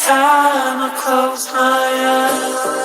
time I close my eyes.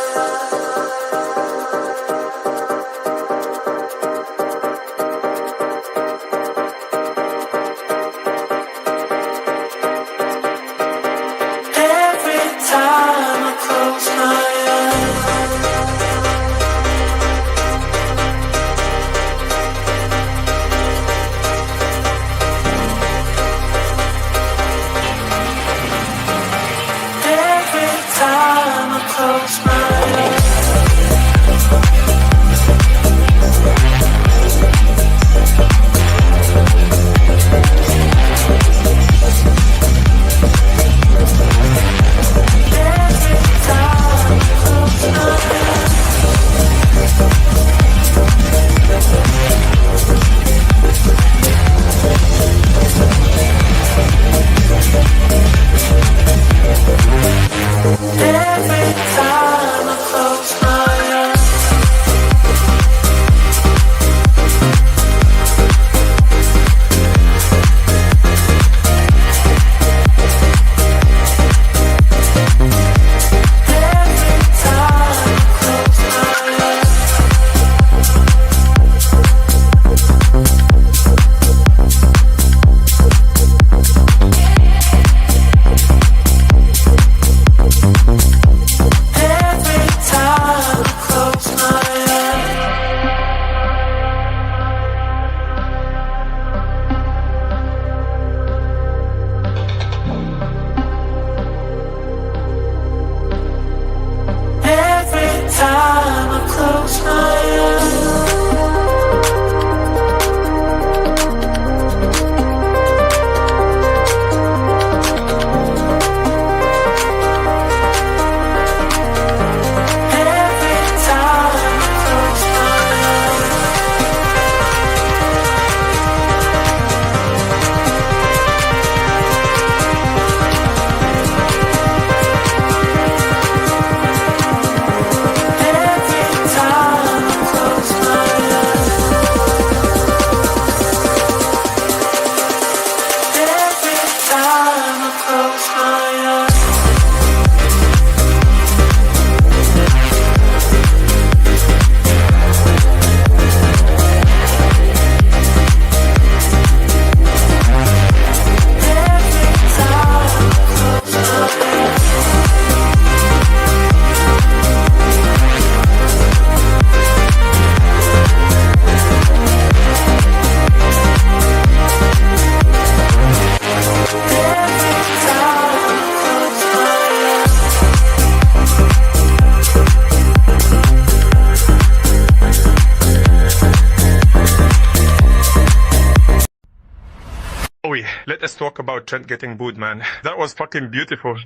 Let us talk about Trent getting booed, man. That was fucking beautiful.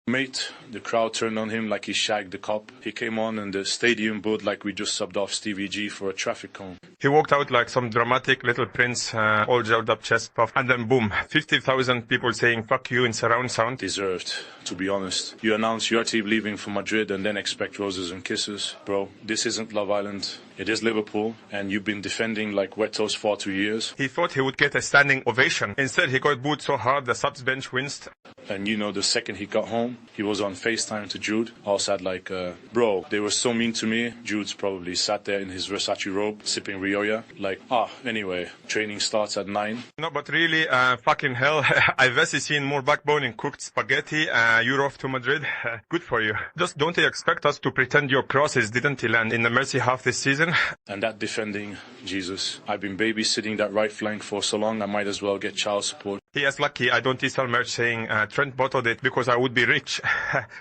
Mate, the crowd turned on him like he shagged the cop. He came on and the stadium booed like we just subbed off Stevie G for a traffic cone. He walked out like some dramatic little prince, all gelled up chest puff, and then boom, 50,000 people saying fuck you in surround sound. Deserved, to be honest. You announce your team leaving for Madrid and then expect roses and kisses. Bro, this isn't Love Island. It is Liverpool, and you've been defending like wet toast for 2 years. He thought he would get a standing ovation. Instead, he got booed so hard the subs bench winced. And you know, the second he got home, he was on FaceTime to Jude. All said like, bro, they were so mean to me. Jude's probably sat there in his Versace robe, sipping Rioja. Like, anyway, training starts at 9. No, but really, fucking hell, I've actually seen more backbone in cooked spaghetti. You're off to Madrid. Good for you. Just don't expect us to pretend your crosses didn't land in the Mercy half this season. And that defending, Jesus. I've been babysitting that right flank for so long, I might as well get child support. He is lucky I don't sell merch saying Trent bottled it because I would be rich.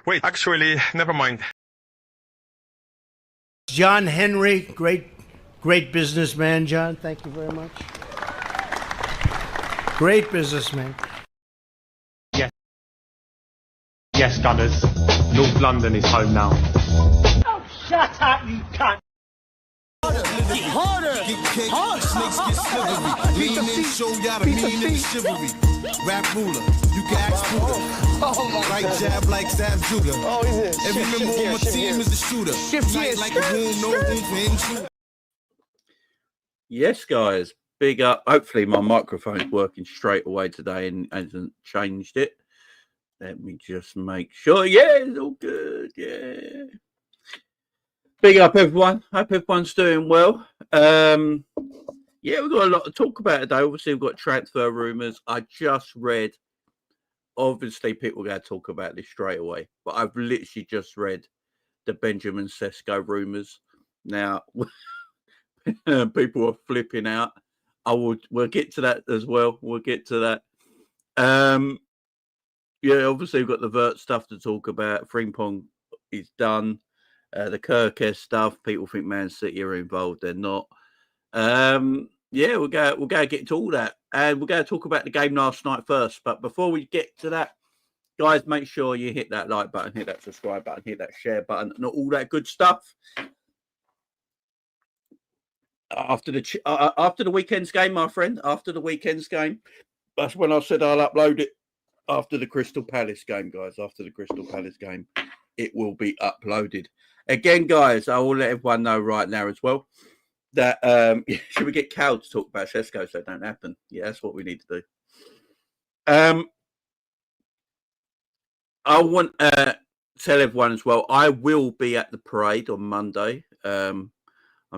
Wait, actually, never mind. John Henry, great businessman, John. Thank you very much. Great businessman. Yes, Gunners. North London is home now. Oh, shut up, you cunt. Get harder, get harder. Snakes get slithery. Lean in, show y'all the mean and chivalry. Rap ruler, you can ask Buddha. Right jab like Zab Judah. Every member on my team is a shooter. Night like a room, no room for intruder. Yes, guys, big up. Hopefully my microphone's working straight away today and hasn't changed it. Let me just make sure. Yeah, it's all good. Yeah. Big up, everyone. Hope everyone's doing well. Yeah, we've got a lot to talk about today. Obviously, we've got transfer rumours. I just read, obviously, people are going to talk about this straight away, but I've literally just read the Benjamin Sesko rumours. Now, people are flipping out. We'll get to that as well. We'll get to that. Yeah, obviously, we've got the Wirtz stuff to talk about. Frimpong is done. The Kerkez stuff. People think Man City are involved. They're not. Yeah, we'll go get to all that, and we're going to talk about the game last night first. But before we get to that, guys, make sure you hit that like button, hit that subscribe button, hit that share button, and all that good stuff. After the weekend's game, my friend, after the weekend's game, that's when I said I'll upload it. After the Crystal Palace game, guys, after the Crystal Palace game, it will be uploaded. Again, guys, I will let everyone know right now as well that should we get Cal to talk about Sesko so it don't happen? Yeah, that's what we need to do. I want to tell everyone as well, I will be at the parade on Monday. I'm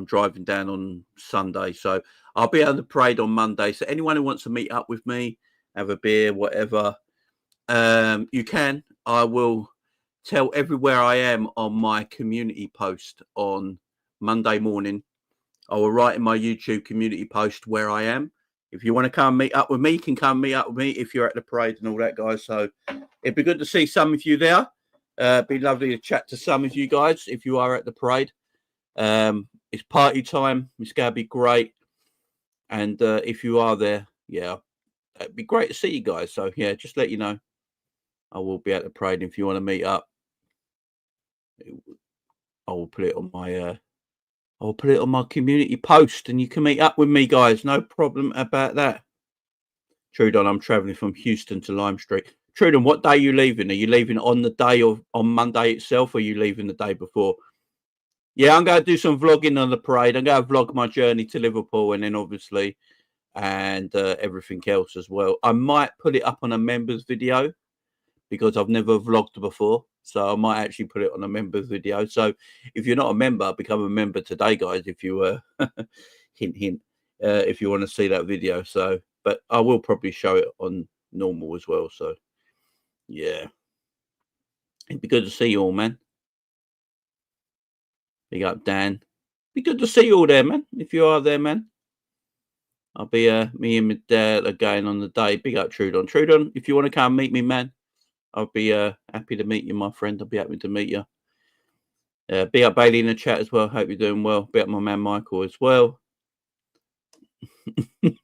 driving down on Sunday, so I'll be at the parade on Monday. So anyone who wants to meet up with me, have a beer, whatever, you can. I will tell everywhere I am on my community post on Monday morning. I will write in my YouTube community post where I am. If you want to come meet up with me, you can come meet up with me if you're at the parade and all that, guys. So it'd be good to see some of you there. It'd be lovely to chat to some of you guys if you are at the parade. It's party time. It's going to be great. And if you are there, yeah, it'd be great to see you guys. So, yeah, just let you know. I will be at the parade. If you want to meet up, I will put it on my I'll put it on my community post, and you can meet up with me, guys. No problem about that. Trudon, I'm travelling from Houston to Lime Street. Trudon, what day are you leaving? Are you leaving on the day of on Monday itself, or are you leaving the day before? Yeah, I'm going to do some vlogging on the parade. I'm going to vlog my journey to Liverpool, and then obviously, and everything else as well. I might put it up on a members video because I've never vlogged before. So I might actually put it on a members video. So if you're not a member, become a member today, guys. If you hint, hint, if you want to see that video. So, but I will probably show it on normal as well. So, yeah, it'd be good to see you all, man. Big up, Dan. Be good to see you all there, man. If you are there, man. I'll be me and my dad again on the day. Big up, Trudon. Trudon, if you want to come meet me, man, I'll be happy to meet you, my friend. I'll be happy to meet you. Big up Bailey in the chat as well. Hope you're doing well. Big up my man Michael as well.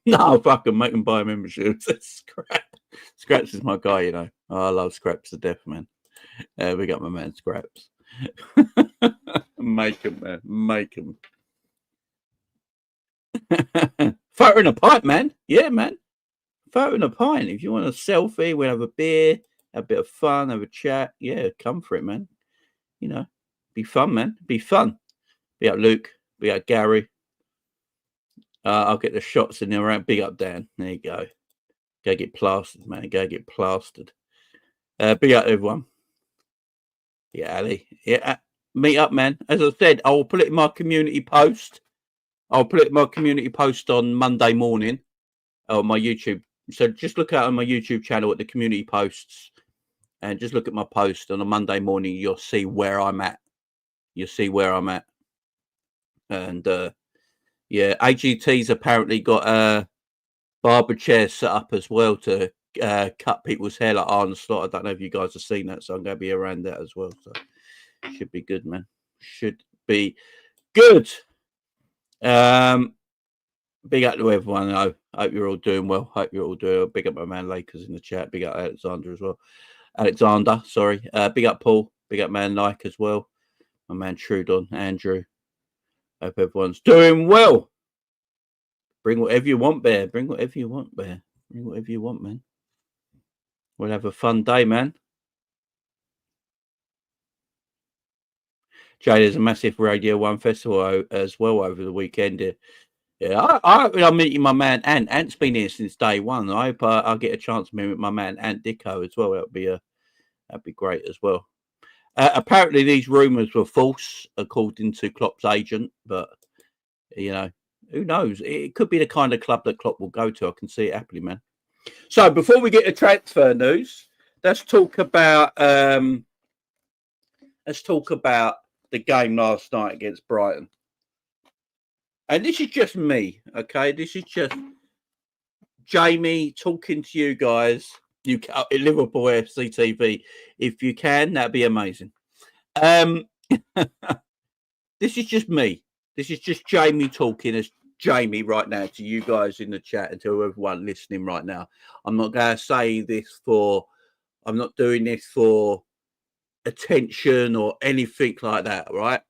No, fucking make them buy memberships. Scraps is my guy, you know. Oh, I love Scraps to death, man. We got my man Scraps. Make him, man. Make him. Photo in a pint, man. Yeah, man. Photo in a pint. If you want a selfie, we'll have a beer. Have a bit of fun, have a chat. Yeah, come for it, man. You know, be fun, man. Be fun. Be up Luke. Be up Gary. I'll get the shots in there around. Big up Dan. There you go. Go get plastered, man. Go get plastered. Big up everyone. Yeah, Ali. Yeah, meet up, man. As I said, I will put it in my community post. I'll put it in my community post on Monday morning on my YouTube. So just look out on my YouTube channel at the community posts. And just look at my post on a Monday morning. You'll see where I'm at. You'll see where I'm at. And yeah, AGT's apparently got barber chairs set up as well to cut people's hair like Arnold Slot. I don't know if you guys have seen that, so I'm going to be around that as well. So should be good, man. Should be good. Big up to everyone. I hope you're all doing well. Hope you're all doing well. Big up my man Lakers in the chat. Big up Alexander as well. Sorry. Big up Paul. Big up man Like as well. My man Trudon, Andrew. Hope everyone's doing well. Bring whatever you want, Bear. Bring whatever you want, Bear. Bring whatever you want, man. We'll have a fun day, man. Jay, there's a massive Radio 1 festival as well over the weekend. Yeah, I'm meeting my man Ant. Ant's been here since day one. I hope I'll get a chance to meet my man Ant Dicko as well. That'll be a That'd be great as well. Apparently, these rumours were false, according to Klopp's agent. But, you know, who knows? It could be the kind of club that Klopp will go to. I can see it happily, man. So, before we get to transfer news, let's talk about the game last night against Brighton. And this is just me, okay? This is just Jamie talking to you guys. You Liverpool FC TV, if you can, that'd be amazing. This is just me. This is just Jamie talking as Jamie right now to you guys in the chat and to everyone listening right now. I'm not going to say this I'm not doing this for attention or anything like that, right?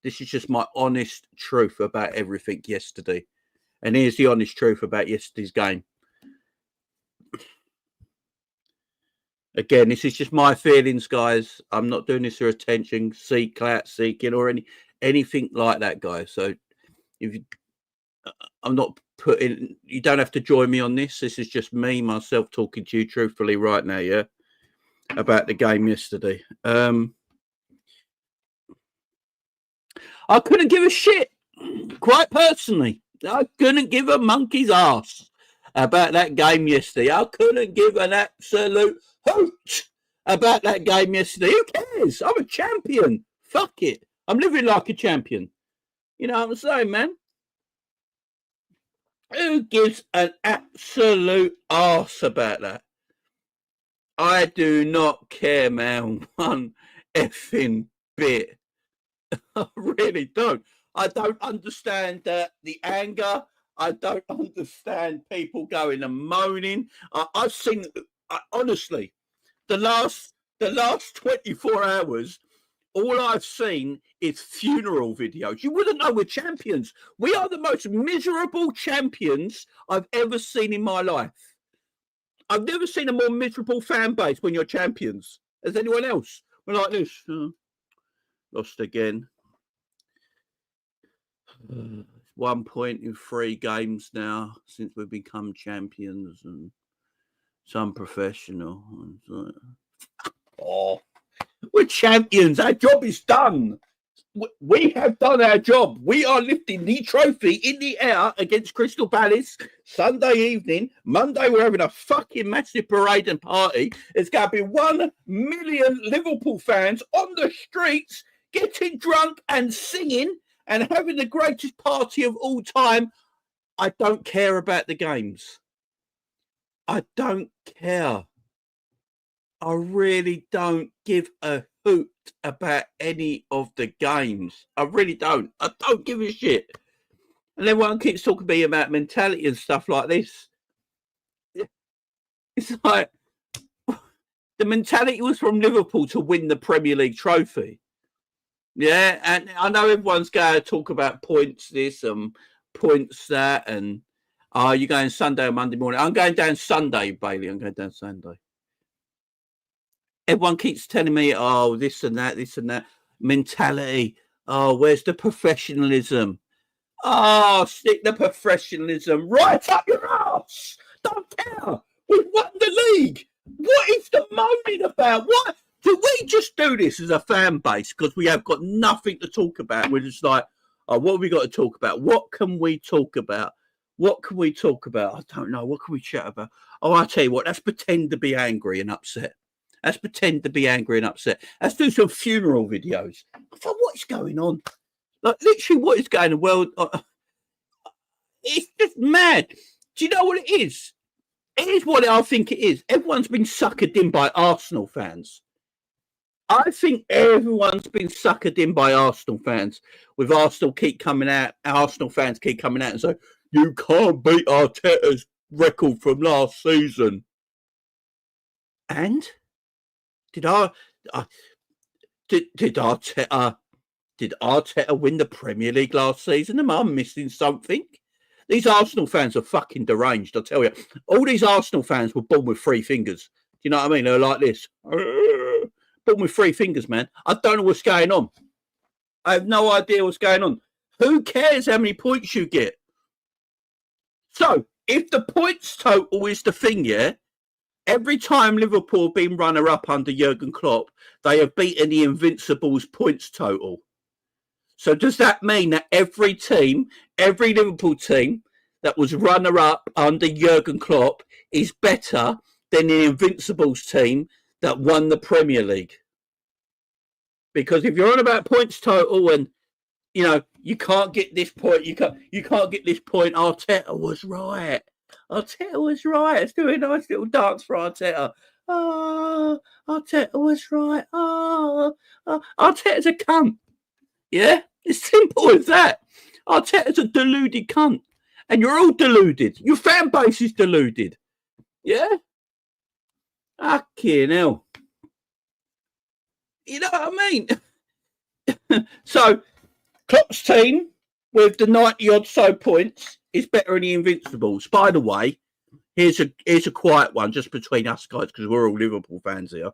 This is just my honest truth about everything yesterday. And here's the honest truth about yesterday's game. Again, this is just my feelings, guys. I'm not doing this for attention, seeking, or anything like that, guys. So I'm not putting. You don't have to join me on this. This is just me, myself, talking to you truthfully right now. Yeah, about the game yesterday. I couldn't give a shit. Quite personally, I couldn't give a monkey's ass about that game yesterday. I couldn't give an absolute hoot about that game yesterday. Who cares? I'm a champion. Fuck it. I'm living like a champion. You know what I'm saying, man? Who gives an absolute arse about that? I do not care, man, one effing bit. I really don't. I don't understand the anger. I don't understand people going and moaning. I've seen, honestly, the last 24 hours, all I've seen is funeral videos. You wouldn't know we're champions. We are the most miserable champions I've ever seen in my life. I've never seen a more miserable fan base when you're champions. As anyone else? We're like this. Lost again. 1 point in 3 games now since we've become champions, and some professional. Oh, we're champions. Our job is done. We have done our job. We are lifting the trophy in the air against Crystal Palace Sunday evening. Monday, we're having a fucking massive parade and party. There's going to be 1 million Liverpool fans on the streets getting drunk and singing and having the greatest party of all time. I don't care about the games. I don't care. I really don't give a hoot about any of the games. I really don't. I don't give a shit. And everyone keeps talking to me about mentality and stuff like this. It's like the mentality was from Liverpool to win the Premier League trophy. Yeah, and I know everyone's going to talk about points this and points that, and you're going Sunday or Monday morning. I'm going down Sunday, Bailey. I'm going down Sunday. Everyone keeps telling me, oh, this and that mentality. Oh, where's the professionalism? Oh, stick the professionalism right up your ass. Don't care. We've won the league. What is the moaning about? What? Do we just do this as a fan base because we have got nothing to talk about? We're just like, oh, what have we got to talk about? What can we talk about? What can we talk about? I don't know. What can we chat about? Oh, I tell you what, let's pretend to be angry and upset. Let's pretend to be angry and upset. Let's do some funeral videos. I thought, what's going on? Like, literally, what is going on? Well, it's just mad. Do you know what it is? It is what I think it is. Everyone's been suckered in by Arsenal fans. I think everyone's been suckered in by Arsenal fans. With Arsenal keep coming out, Arsenal fans keep coming out and say, you can't beat Arteta's record from last season. And did Arteta win the Premier League last season? Am I missing something? These Arsenal fans are fucking deranged, I tell you. All these Arsenal fans were born with 3 fingers. Do you know what I mean? They're like this. Born with 3 fingers, man. I don't know what's going on. I have no idea what's going on. Who cares how many points you get? So, if the points total is the thing, yeah, every time Liverpool have been runner-up under Jurgen Klopp, they have beaten the Invincibles' points total. So does that mean that every Liverpool team that was runner-up under Jurgen Klopp is better than the Invincibles team that won the Premier League? Because if you're on about points total and, you know, you can't get this point, you can't get this point, Arteta was right. Arteta was right. Let's do a nice little dance for Arteta. Oh, Arteta was right. Oh, Arteta's a cunt. Yeah? It's simple as that. Arteta's a deluded cunt. And you're all deluded. Your fan base is deluded. Yeah? Fucking hell. You know what I mean? So, Klopp's team with the 90-odd so points is better than the Invincibles. By the way, here's a quiet one just between us guys because we're all Liverpool fans here.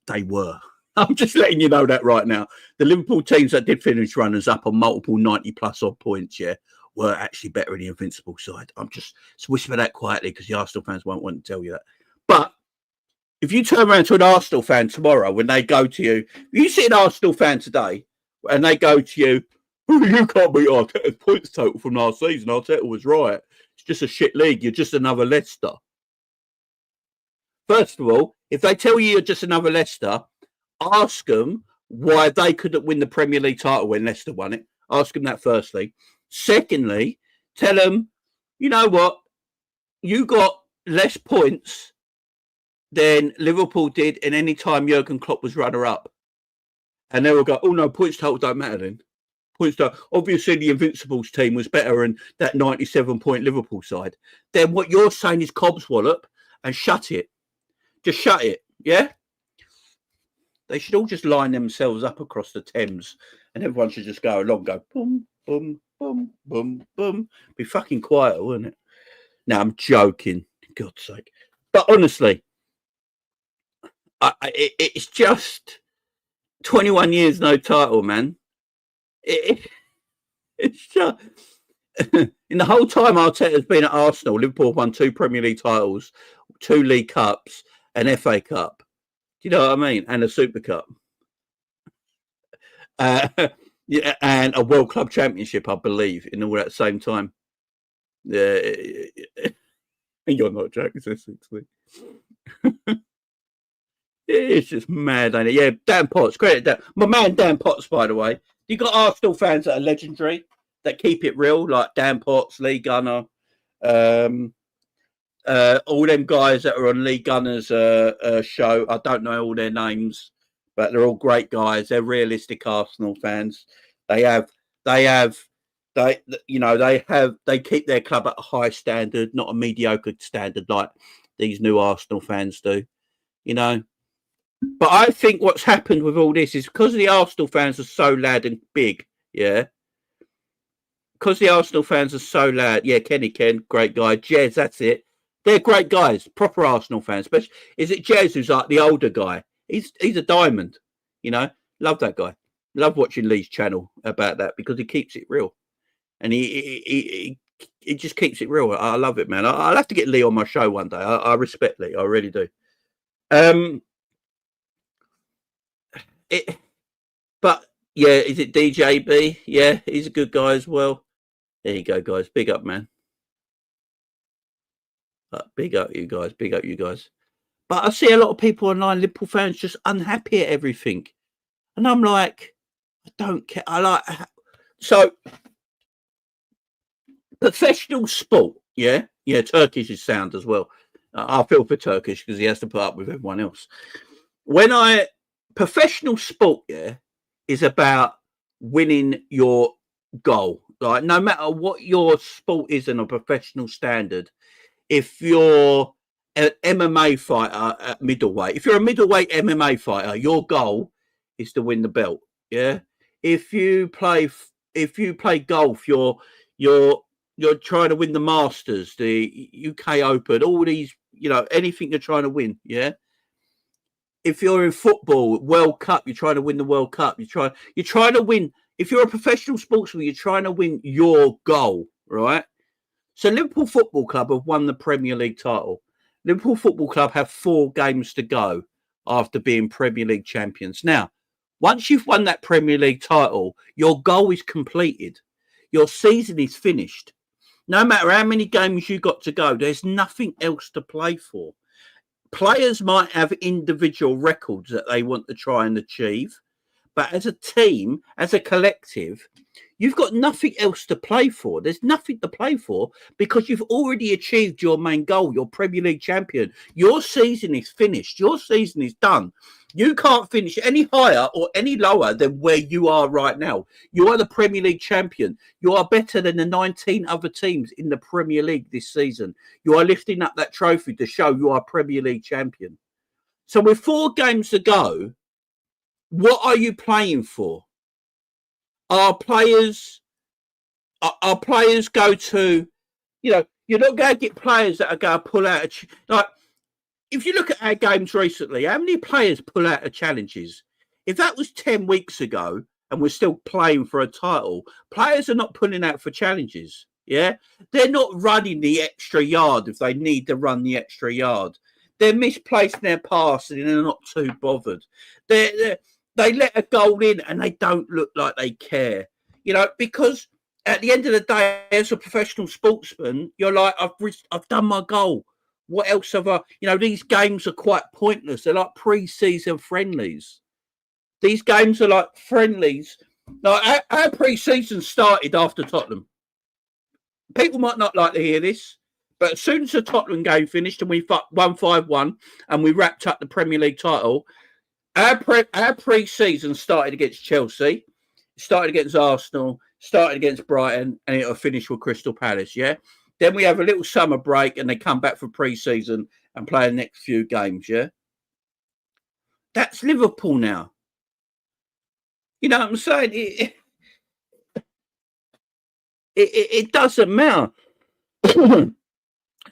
They were. I'm just letting you know that right now. The Liverpool teams that did finish runners up on multiple 90-plus odd points, yeah, were actually better in the Invincible side. I'm just whisper that quietly because the Arsenal fans won't want to tell you that. But if you turn around to an Arsenal fan tomorrow when they go to you, if you see an Arsenal fan today and they go to you, oh, you can't beat Arteta's points total from last season. Arteta was right. It's just a shit league. You're just another Leicester. First of all, if they tell you you're just another Leicester, ask them why they couldn't win the Premier League title when Leicester won it. Ask them that firstly. Secondly, tell them, you know what? You got less points than Liverpool did in any time Jurgen Klopp was runner-up. And they will go, oh, no, points total don't matter then. Points total. Obviously, the Invincibles team was better than that 97-point Liverpool side. Then what you're saying is Cobb's wallop and shut it. Just shut it, yeah? They should all just line themselves up across the Thames and everyone should just go along, go boom, boom, boom, boom, boom. Be fucking quiet, wouldn't it? No, I'm joking. For God's sake. But honestly, it's just 21 years no title, man. It's just... In the whole time Arteta's been at Arsenal, Liverpool won 2 Premier League titles, 2 League Cups, an FA Cup. Do you know what I mean? And a Super Cup. Yeah, and a World Club Championship, I believe, in all at the same time. Yeah, you're not joking, seriously. It's just mad, ain't it? Yeah, Dan Potts, credit Dan. My man Dan Potts, by the way. You got Arsenal fans that are legendary, that keep it real, like Dan Potts, Lee Gunner, all them guys that are on Lee Gunner's show. I don't know all their names, but they're all great guys. They're realistic Arsenal fans. They keep their club at a high standard, not a mediocre standard like these new Arsenal fans do, you know. But I think what's happened with all this is because the Arsenal fans are so loud and big, yeah. Because the Arsenal fans are so loud, yeah, Kenny Ken, great guy. Jez, that's it. They're great guys, proper Arsenal fans. But is it Jez who's like the older guy? He's a diamond, you know. Love that guy. Love watching Lee's channel about that because he keeps it real, and he just keeps it real. I love it, man. I'll have to get Lee on my show one day. I respect Lee, I really do. But yeah, is it DJB? Yeah, he's a good guy as well. There you go, guys. Big up, man. Big up, you guys. Big up, you guys. But I see a lot of people online, Liverpool fans, just unhappy at everything. And I'm like, I don't care. So, professional sport, yeah? Yeah, Turkish is sound as well. I feel for Turkish because he has to put up with everyone else. Professional sport, yeah, is about winning your goal. Like, no matter what your sport is in a professional standard, if you're an MMA fighter at middleweight, if you're a middleweight MMA fighter, your goal is to win the belt. Yeah. If you play golf, you're trying to win the Masters, the UK Open, all these, you know, anything you're trying to win. Yeah. If you're in football, World Cup, you're trying to win the World Cup. You're trying to win. If you're a professional sportsman, you're trying to win your goal, right? So Liverpool Football Club have won the Premier League title. Liverpool Football Club have 4 games to go after being Premier League champions. Now, once you've won that Premier League title, your goal is completed. Your season is finished. No matter how many games you got to go, there's nothing else to play for. Players might have individual records that they want to try and achieve, but as a team, as a collective, you've got nothing else to play for. There's nothing to play for because you've already achieved your main goal, your Premier League champion. Your season is finished. Your season is done. You can't finish any higher or any lower than where you are right now. You are the Premier League champion. You are better than the 19 other teams in the Premier League this season. You are lifting up that trophy to show you are Premier League champion. So with 4 games to go, what are you playing for? Our players go to, you're not going to get players that are going to pull out. If you look at our games recently, how many players pull out of challenges? If that was 10 weeks ago and we're still playing for a title, players are not pulling out for challenges. Yeah, they're not running the extra yard if they need to run the extra yard. They're misplacing their pass and they're not too bothered. They let a goal in and they don't look like they care, because at the end of the day, as a professional sportsman, you're like, I've done my goal. What else have I? These games are quite pointless. They're like pre-season friendlies. These games are like friendlies. Like our pre-season started after Tottenham. People might not like to hear this, but as soon as the Tottenham game finished and we won 5-1 and we wrapped up the Premier League title, our pre-season started against Chelsea, started against Arsenal, started against Brighton, and it'll finish with Crystal Palace, yeah? Then we have a little summer break and they come back for pre-season and play the next few games, yeah? That's Liverpool now. You know what I'm saying? It doesn't matter.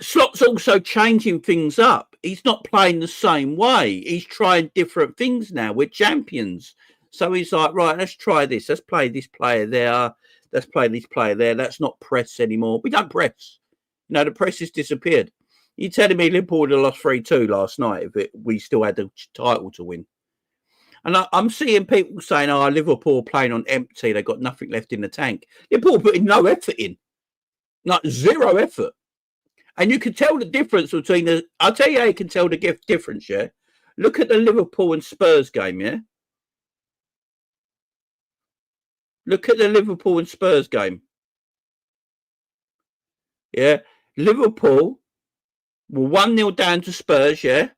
Slot's also changing things up. He's not playing the same way. He's trying different things now. We're champions. So he's like, right, let's try this. Let's play this player there. Let's play this player there. Let's not press anymore. We don't press. The press has disappeared. You're telling me Liverpool would have lost 3-2 last night if we still had the title to win. And I'm seeing people saying, Liverpool playing on empty. They've got nothing left in the tank. Liverpool putting no effort in. Like 0 effort. And you can tell the difference between I'll tell you how you can tell the difference, yeah? Look at the Liverpool and Spurs game, yeah? Look at the Liverpool and Spurs game. Yeah? Liverpool were 1-0 down to Spurs, yeah?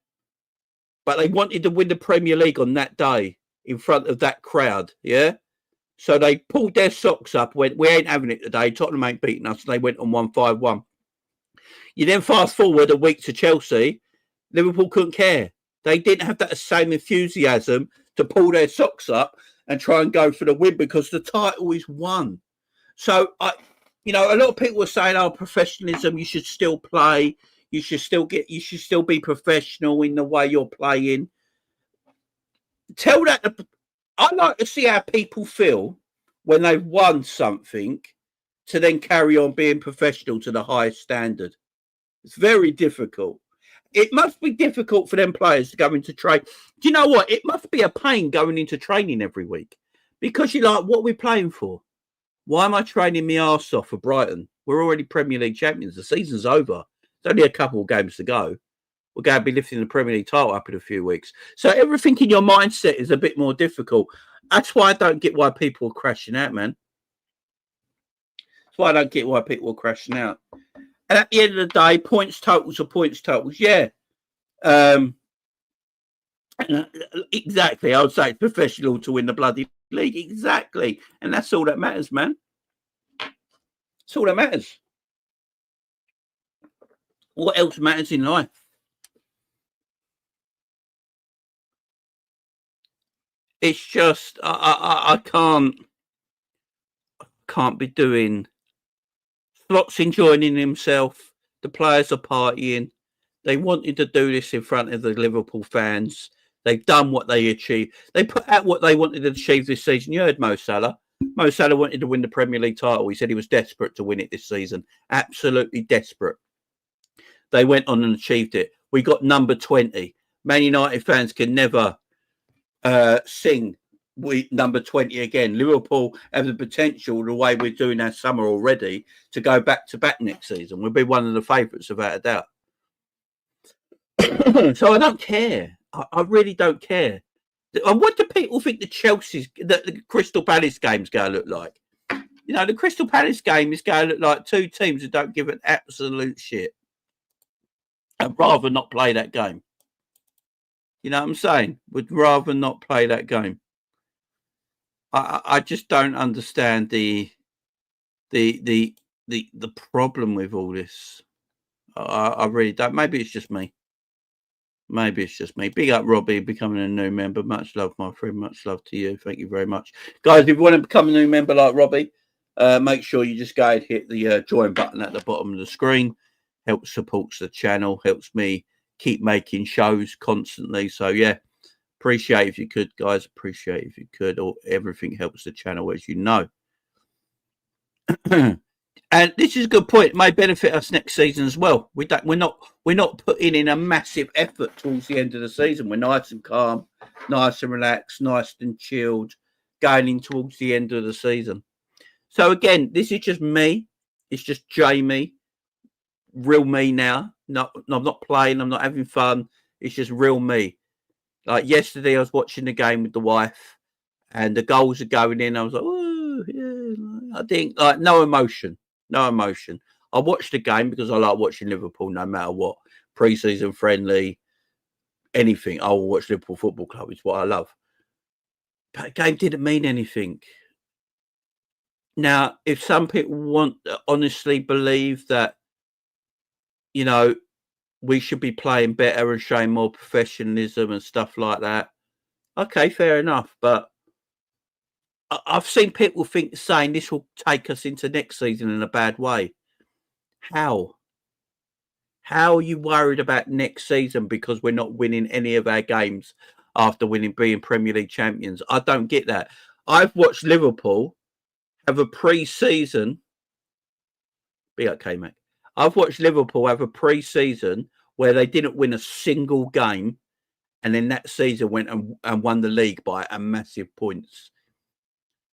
But they wanted to win the Premier League on that day in front of that crowd, yeah? So they pulled their socks up, went, we ain't having it today. Tottenham ain't beating us. And they went on 1-5-1. You then fast forward a week to Chelsea. Liverpool couldn't care. They didn't have that same enthusiasm to pull their socks up and try and go for the win because the title is won. So, a lot of people were saying, professionalism, you should still play. You should still be professional in the way you're playing. I like to see how people feel when they've won something to then carry on being professional to the highest standard. It's very difficult. It must be difficult for them players to go into training. Do you know what? It must be a pain going into training every week because you're like, what are we playing for? Why am I training my arse off for Brighton? We're already Premier League champions. The season's over. There's only a couple of games to go. We're going to be lifting the Premier League title up in a few weeks. So everything in your mindset is a bit more difficult. That's why I don't get why people are crashing out, man. That's why I don't get why people are crashing out. And at the end of the day, points totals are points totals. Yeah. Exactly. I would say it's professional to win the bloody league. Exactly. And that's all that matters, man. That's all that matters. What else matters in life? It's just I can't be doing. Slot's enjoying himself. The players are partying. They wanted to do this in front of the Liverpool fans. They've done what they achieved. They put out what they wanted to achieve this season. You heard Mo Salah. Mo Salah wanted to win the Premier League title. He said he was desperate to win it this season. Absolutely desperate. They went on and achieved it. we got number 20. Man United fans can never sing number 20 again. Liverpool have the potential, the way we're doing our summer already, to go back to back next season. We'll be one of the favourites without a doubt. So I don't care. I really don't care. What do people think the Crystal Palace game's going to look like? You know, the Crystal Palace game is going to look like two teams who don't give an absolute shit. I'd rather not play that game. You know what I'm saying? Would rather not play that game. I just don't understand the problem with all this. I really don't. Maybe it's just me. Big up, Robbie, becoming a new member. Much love, my friend. Much love to you. Thank you very much. Guys, if you want to become a new member like Robbie, make sure you just go and hit the join button at the bottom of the screen. Helps supports the channel. Helps me keep making shows constantly. So, yeah, appreciate if you could, guys. Appreciate if you could. Or everything helps the channel, as you know. And this is a good point. It may benefit us next season as well. We're not putting in a massive effort towards the end of the season. We're nice and calm, nice and relaxed, nice and chilled, going in towards the end of the season. So again, this is just me. It's just Jamie, real me now. I'm not playing. I'm not having fun. It's just real me. Like yesterday, I was watching the game with the wife, and the goals are going in. I was like, oh yeah. I think like no emotion. I watched the game because I like watching Liverpool no matter what. Pre-season friendly, anything. I will watch Liverpool Football Club. It's what I love. But the game didn't mean anything. Now, if some people want to honestly believe that, you know, we should be playing better and showing more professionalism and stuff like that, okay, fair enough. But I've seen people saying this will take us into next season in a bad way. How? How are you worried about next season because we're not winning any of our games after being Premier League champions? I don't get that. I've watched Liverpool have a pre-season. Be okay, mate. I've watched Liverpool have a pre-season where they didn't win a single game, and then that season went and won the league by a massive points.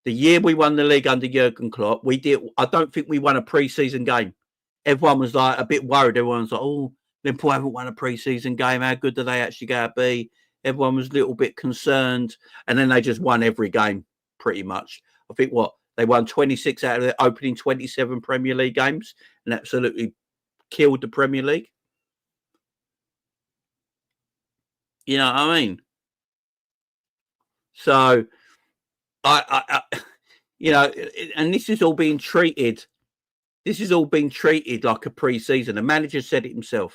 The year we won the league under Jurgen Klopp, I don't think we won a pre-season game. Everyone was like a bit worried. Everyone was like, oh, Liverpool haven't won a pre-season game. How good are they actually going to be? Everyone was a little bit concerned. And then they just won every game, pretty much. I think they won 26 out of their opening 27 Premier League games and absolutely killed the Premier League. You know what I mean? So, I you know, and this is all being treated. This is all being treated like a pre-season. The manager said it himself.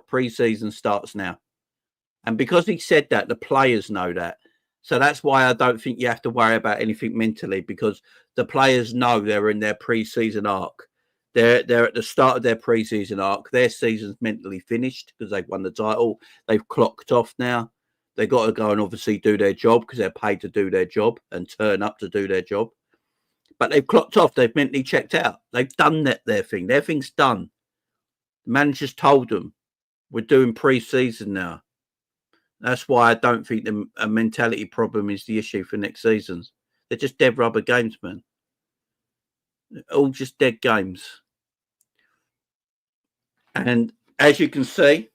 Pre-season starts now. And because he said that, the players know that. So that's why I don't think you have to worry about anything mentally, because the players know they're in their pre-season arc. They're at the start of their pre-season arc. Their season's mentally finished because they've won the title. They've clocked off now. They've got to go and obviously do their job because they're paid to do their job and turn up to do their job. But they've clocked off. They've mentally checked out. They've done their thing. Their thing's done. The manager's told them, we're doing pre-season now. That's why I don't think a mentality problem is the issue for next season. They're just dead rubber games, man. They're all just dead games. And as you can see,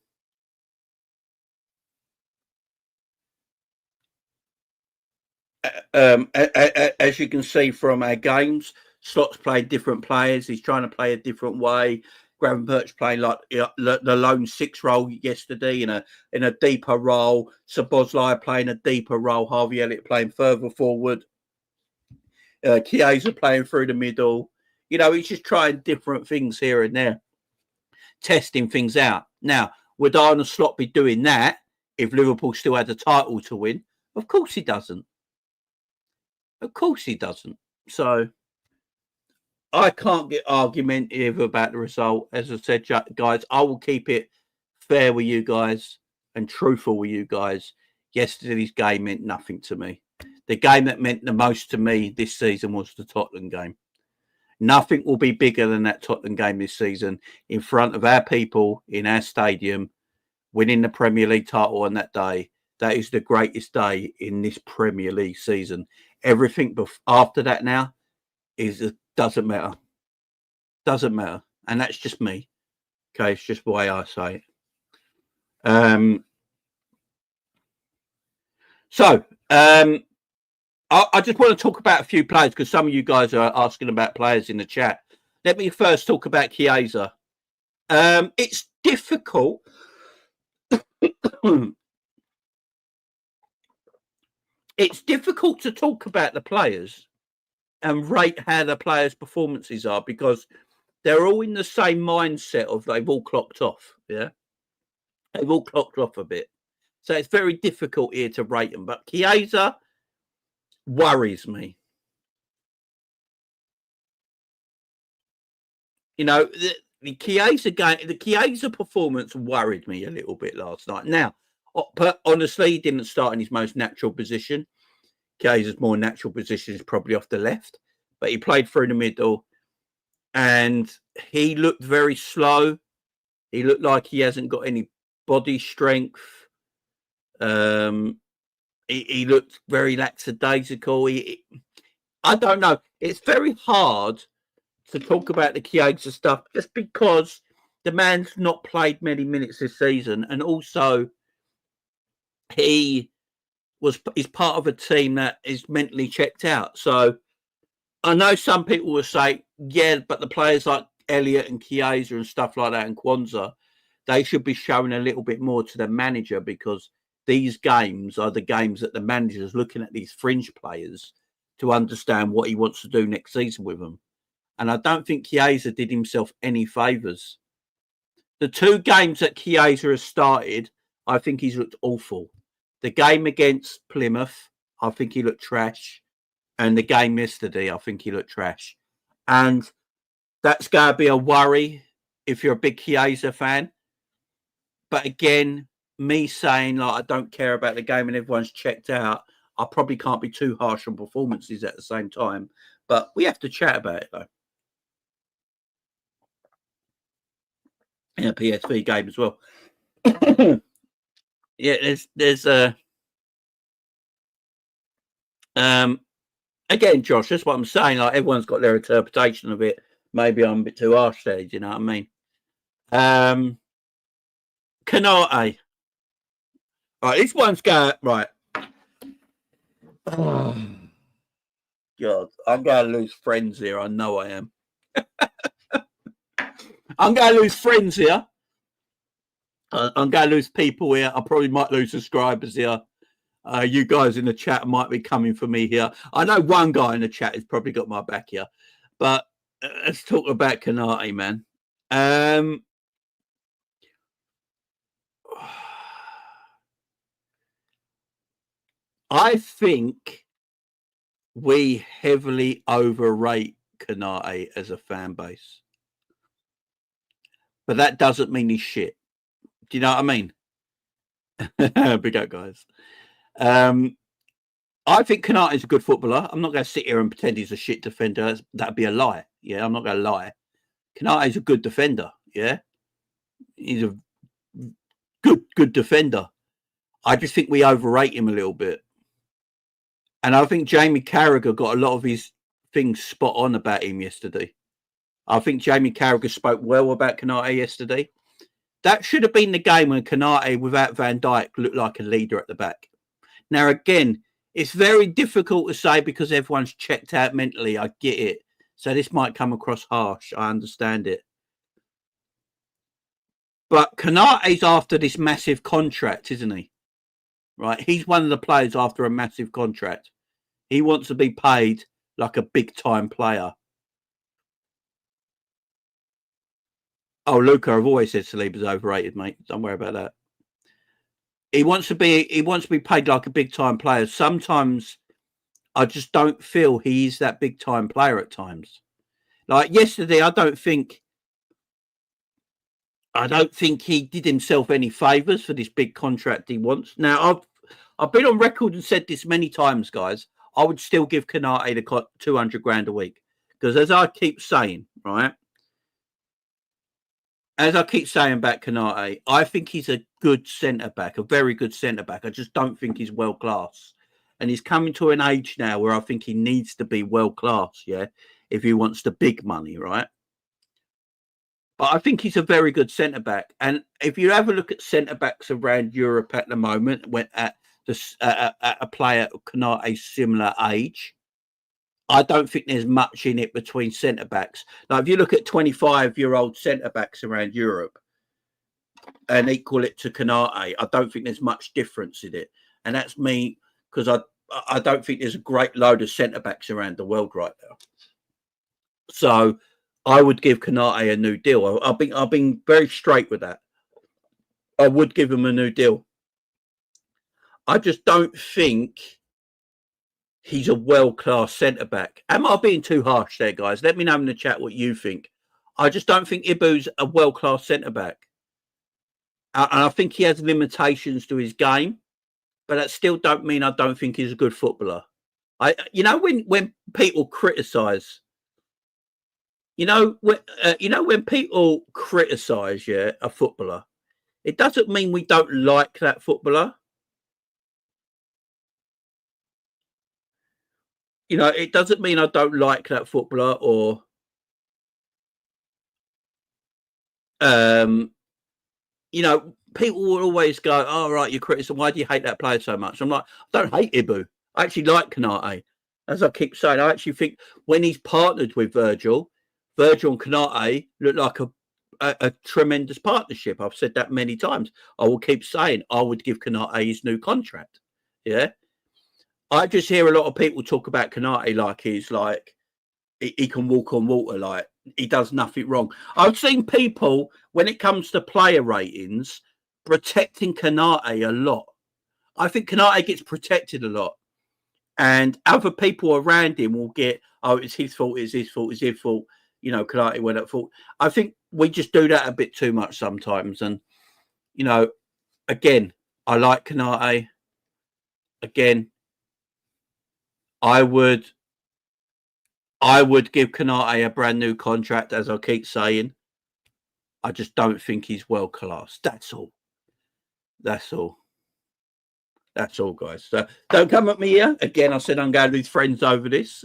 as you can see from our games, Slott's played different players. He's trying to play a different way. Gravenberch playing like the lone six role yesterday in a deeper role. Szoboszlai playing a deeper role. Harvey Elliott playing further forward. Chiesa playing through the middle. You know, he's just trying different things here and there, testing things out. Now, would Arne Slot be doing that if Liverpool still had a title to win? Of course he doesn't. So I can't get argumentative about the result. As I said, guys, I will keep it fair with you guys and truthful with you guys. Yesterday's game meant nothing to me. The game that meant the most to me this season was the Tottenham game. Nothing will be bigger than that Tottenham game this season in front of our people in our stadium, winning the Premier League title on that day. That is the greatest day in this Premier League season. Everything after that now doesn't matter. Doesn't matter. And that's just me. Okay, it's just the way I say it. I just want to talk about a few players because some of you guys are asking about players in the chat. Let me first talk about Chiesa. It's difficult. It's difficult to talk about the players and rate how the players' performances are because they're all in the same mindset of they've all clocked off. Yeah, they've all clocked off a bit. So it's very difficult here to rate them. But Chiesa worries me. You know, the Chiesa game, the Chiesa performance worried me a little bit last night. Now, but honestly, he didn't start in his most natural position. Chiesa's more natural position is probably off the left, but he played through the middle and he looked very slow. He looked like he hasn't got any body strength. He looked very lackadaisical. I don't know. It's very hard to talk about the Chiesa stuff just because the man's not played many minutes this season, and also he is part of a team that is mentally checked out. So I know some people will say, yeah, but the players like Elliott and Chiesa and stuff like that and Kwanzaa, they should be showing a little bit more to the manager because these games are the games that the manager is looking at these fringe players to understand what he wants to do next season with them. And I don't think Chiesa did himself any favours. The two games that Chiesa has started, I think he's looked awful. The game against Plymouth, I think he looked trash. And the game yesterday, I think he looked trash. And that's going to be a worry if you're a big Chiesa fan. But again, me saying like I don't care about the game and everyone's checked out, I probably can't be too harsh on performances at the same time. But we have to chat about it though. In a PSV game as well. Yeah, there's again, Josh, that's what I'm saying. Like everyone's got their interpretation of it. Maybe I'm a bit too harsh there, do you know what I mean? Konate. Right, this one's going right. Oh, God, I'm going to lose friends here. I know I am. I'm going to lose friends here. I'm going to lose people here. I probably might lose subscribers here. You guys in the chat might be coming for me here. I know one guy in the chat has probably got my back here. But let's talk about Konate, man. I think we heavily overrate Konate as a fan base. But that doesn't mean he's shit. Do you know what I mean? Big up, guys. I think Konate is a good footballer. I'm not going to sit here and pretend he's a shit defender. That'd be a lie. Yeah, I'm not going to lie. Konate is a good defender. Yeah, he's a good defender. I just think we overrate him a little bit. And I think Jamie Carragher got a lot of his things spot on about him yesterday. I think Jamie Carragher spoke well about Konate yesterday. That should have been the game when Konate, without Van Dijk, looked like a leader at the back. Now, again, it's very difficult to say because everyone's checked out mentally. I get it. So this might come across harsh. I understand it. But Konate's after this massive contract, isn't he? Right? He's one of the players after a massive contract. He wants to be paid like a big-time player. Oh, Luca, I've always said Saliba's overrated, mate. Don't worry about that. He wants to be paid like a big-time player. Sometimes I just don't feel he's that big-time player at times. Like yesterday, I don't think he did himself any favours for this big contract he wants. Now, I've been on record and said this many times, guys. I would still give Konate the 200 grand a week Because as I keep saying, right, as I keep saying about Konate, I think he's a good centre-back, a very good centre-back. I just don't think he's world-class. And he's coming to an age now where I think he needs to be world-class, yeah, if he wants the big money, right? But I think he's a very good centre-back. And if you have a look at centre-backs around Europe at the moment, when at a player of Konate's similar age, I don't think there's much in it between centre-backs. Now, if you look at 25-year-old centre-backs around Europe and equal it to Konate, I don't think there's much difference in it. And that's me, because I don't think there's a great load of centre-backs around the world right now. So I would give Konate a new deal. I've been very straight with that. I would give him a new deal. I just don't think he's a world-class centre-back. Am I being too harsh there, guys? Let me know in the chat what you think. I just don't think Ibu's a world-class centre-back. And I think he has limitations to his game, but that still don't mean I don't think he's a good footballer. When people criticise, when people criticise, a footballer, it doesn't mean we don't like that footballer. It doesn't mean I don't like that footballer or, people will always go, oh, right, you're criticizing. Why do you hate that player so much? I'm like, I don't hate Ibu. I actually like Konate. As I keep saying, I actually think when he's partnered with Virgil and Konate look like a tremendous partnership. I've said that many times. I will keep saying I would give Konate his new contract. Yeah. I just hear a lot of people talk about Konate like he's like he can walk on water, like he does nothing wrong. I've seen people, when it comes to player ratings, protecting Konate a lot. I think Konate gets protected a lot, and other people around him will get, oh, it's his fault, it's his fault, it's his fault. Konate went at fault. I think we just do that a bit too much sometimes. And again, I like Konate. Again, I would give Konate a brand new contract, as I keep saying. I just don't think he's world class. That's all. That's all, guys. So don't come at me here. Again, I said I'm going to lose friends over this.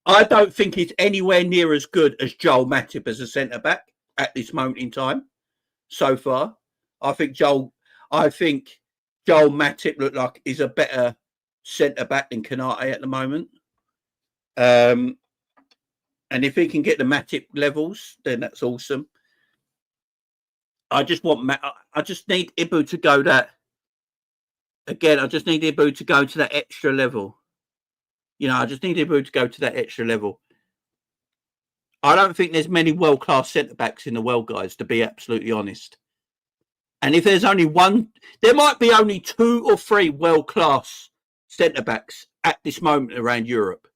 I don't think he's anywhere near as good as Joel Matip as a centre-back at this moment in time so far. I think Joel Matip looked like he's a better centre-back than Konate at the moment. And if he can get the Matip levels, then that's awesome. I just need Ibu to go that. Again, I just need Ibu to go to that extra level. I just need Ibu to go to that extra level. I don't think there's many world-class centre-backs in the world, guys, to be absolutely honest. And if there's only one, there might be only 2 or 3 world-class centre-backs at this moment around Europe,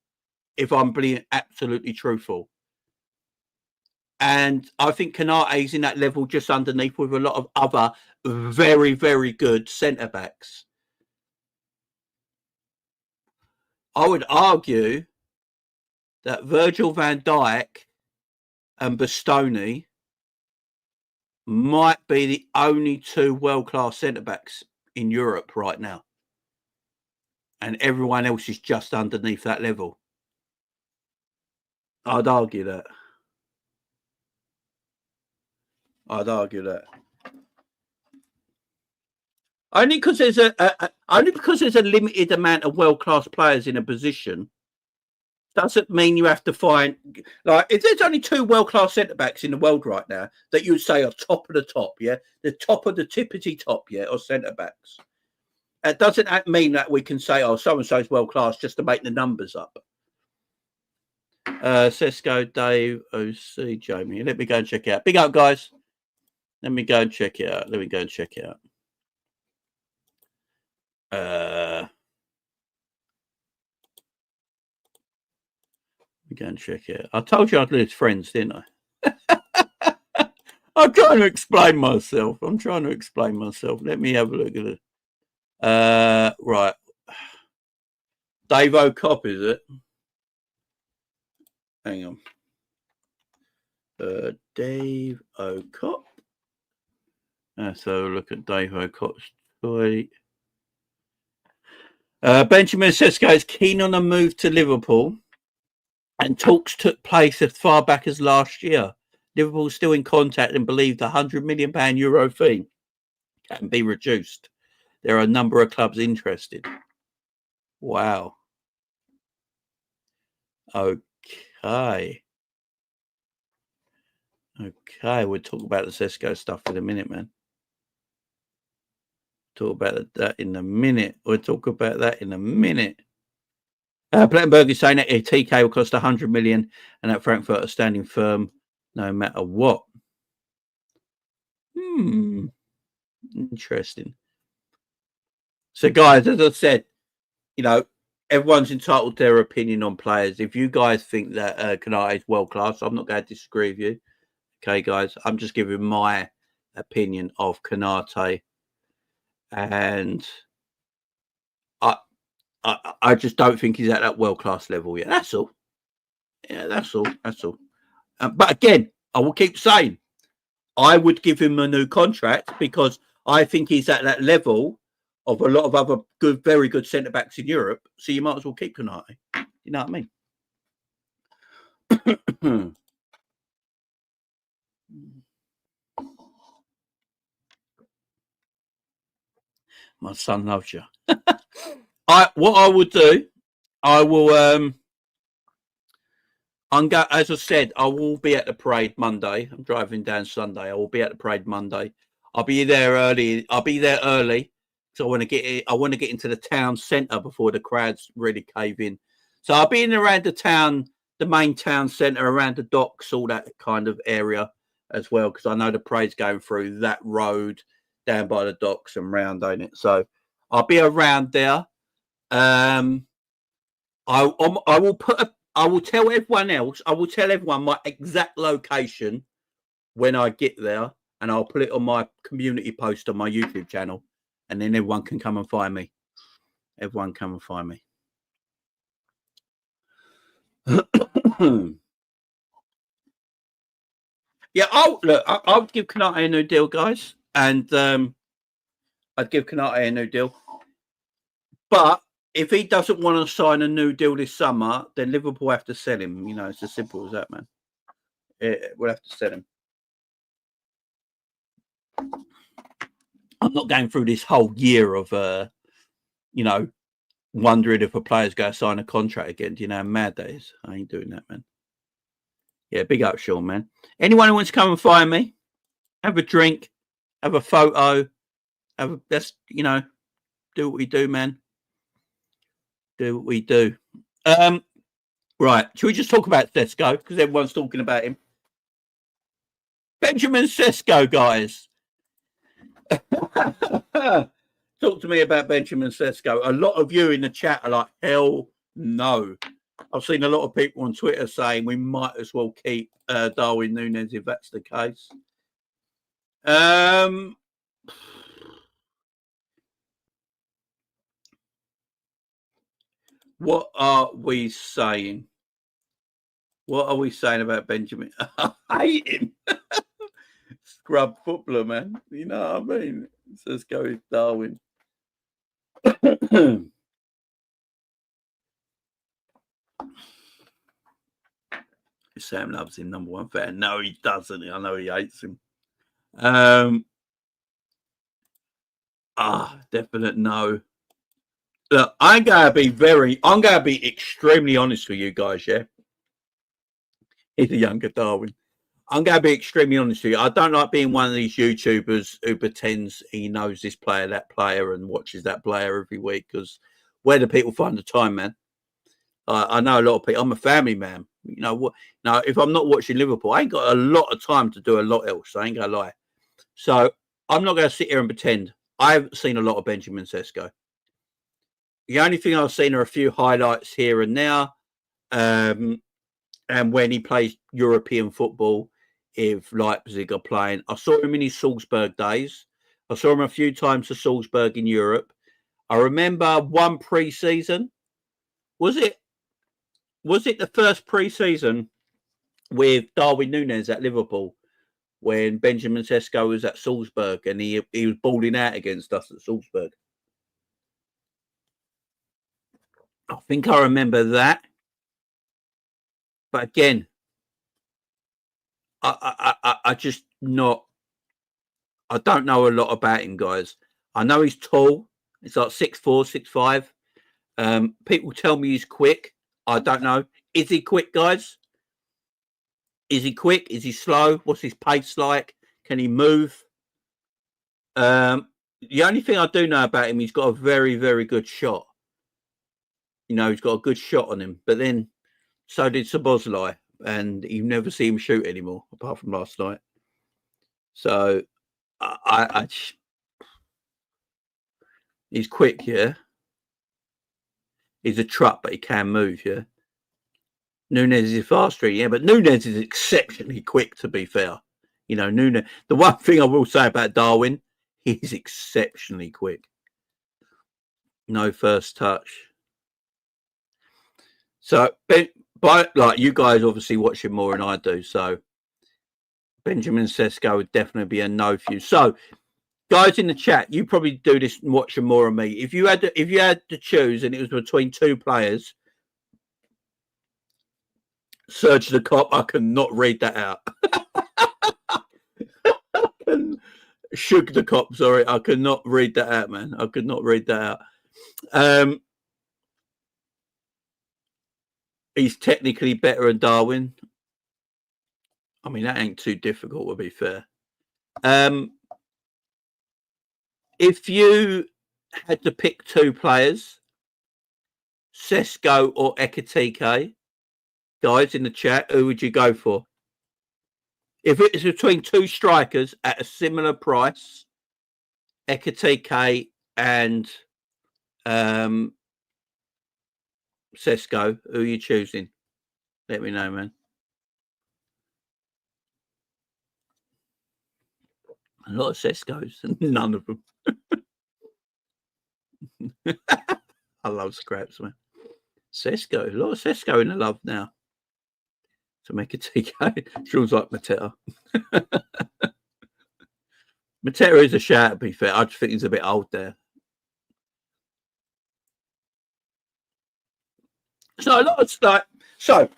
if I'm being absolutely truthful. And I think Konate is in that level just underneath with a lot of other very, very good centre-backs. I would argue that Virgil van Dijk and Bastoni might be the only 2 world-class centre-backs in Europe right now. And everyone else is just underneath that level. I'd argue that. Only because there's a limited amount of world-class players in a position doesn't mean you have to find, like, if there's only 2 world-class centre-backs in the world right now that you would say are top of the top, yeah, the top of the tippity top, yeah, or centre-backs. It doesn't mean that we can say, oh, so-and-so is world-class just to make the numbers up. Sesko, Dave, OC, Jamie. Let me go and check it out. Big up, guys. Let me go and check it out. Let me go and check it out. I told you I'd lose friends, didn't I? I'm trying to explain myself. Let me have a look at it. Right. Dave O'Cop, is it? Hang on. Dave O'Cott. So look at Dave O'Cott's tweet. Benjamin Sesko is keen on a move to Liverpool, and talks took place as far back as last year. Liverpool is still in contact and believe the €100 million Euro fee can be reduced. There are a number of clubs interested. Wow. Okay. We'll talk about the Sesko stuff in a minute, man. Talk about that in a minute. Plattenberg is saying that a TK will cost 100 million and that Frankfurt are standing firm no matter what. Interesting. So, guys, as I said, everyone's entitled to their opinion on players. If you guys think that Konate is world class, I'm not going to disagree with you. Okay, guys, I'm just giving my opinion of Konate, and I just don't think he's at that world class level yet. That's all. Yeah, that's all. But again, I will keep saying I would give him a new contract because I think he's at that level of a lot of other very good centre backs in Europe. So you might as well keep Konate. You know what I mean? My son loves you. What I would do, I will. As I said, I will be at the parade Monday. I'm driving down Sunday. I will be at the parade Monday. I'll be there early. So I want to get into the town centre before the crowds really cave in. So I'll be in around the town, the main town centre, around the docks, all that kind of area as well, because I know the parade's going through that road down by the docks and round, ain't it? So I'll be around there. I will tell everyone else. I will tell everyone my exact location when I get there, and I'll put it on my community post on my YouTube channel, and then everyone can come and find me. Everyone come and find me. Yeah, I'll give Konate a new deal, guys, and I'd give Konate a new deal. But if he doesn't want to sign a new deal this summer, then Liverpool have to sell him. It's as simple as that, man. We'll have to sell him. I'm not going through this whole year of, wondering if a player's going to sign a contract again. Do you know how mad that is? I ain't doing that, man. Yeah, big up, Sean, man. Anyone who wants to come and find me, have a drink, have a photo, do what we do, man. Do what we do. Right. Should we just talk about Sesko? Because everyone's talking about him. Benjamin Sesko, guys. Talk to me about Benjamin Sesko. A lot of you in the chat are like, hell no. I've seen a lot of people on Twitter saying we might as well keep Darwin Núñez if that's the case. What are we saying? What are we saying about Benjamin? I hate him. Scrub footballer, man. You know what I mean? Let's go with Darwin. Sam loves him, number one fan. No, he doesn't. I know he hates him. Definite no. Look, I'm going to be extremely honest with you guys, yeah? He's a younger Darwin. I'm going to be extremely honest with you. I don't like being one of these YouTubers who pretends he knows this player, that player, and watches that player every week, because where do people find the time, man? I know a lot of people. I'm a family man. Now, if I'm not watching Liverpool, I ain't got a lot of time to do a lot else. I ain't going to lie. So I'm not going to sit here and pretend. I haven't seen a lot of Benjamin Sesko. The only thing I've seen are a few highlights here and there. And when he plays European football, if Leipzig are playing. I saw him in his Salzburg days. I saw him a few times for Salzburg in Europe. I remember one pre-season. Was it the first pre-season with Darwin Núñez at Liverpool when Benjamin Sesko was at Salzburg and he was balling out against us at Salzburg. I think I remember that. But again, I just not. I don't know a lot about him, guys. I know he's tall. It's like 6'4", 6'5". People tell me he's quick. I don't know. Is he quick, guys? Is he quick? Is he slow? What's his pace like? Can he move? The only thing I do know about him, he's got a very, very good shot. You know, he's got a good shot on him. But then so did Szoboszlai, and you never see him shoot anymore, apart from last night. So he's quick, yeah. He's a truck, but he can move, yeah. Núñez is faster, yeah, but Núñez is exceptionally quick, to be fair. You know, Núñez, the one thing I will say about Darwin, he's exceptionally quick. No first touch. So, but like you guys obviously watch him more than I do, so Benjamin Sesko would definitely be a no for you. So, guys in the chat, you probably do this and watch him more than me. If you had to choose and it was between two players, Serge the Cop, I cannot read that out. Shug the Cop, sorry, I could not read that out, man. I could not read that out. He's technically better than Darwin. I mean, that ain't too difficult, to be fair. If you had to pick two players, Sesko or Ekitike, guys in the chat, who would you go for? If it's between two strikers at a similar price, Ekitike and Sesko, who are you choosing? Let me know, man. A lot of Seskos, none of them. I love scraps, man. Sesko, a lot of Sesko in the love now. To make a TK, feels like Mateta. Mateta is a shout, to be fair. I just think he's a bit old there. So a lot of like, so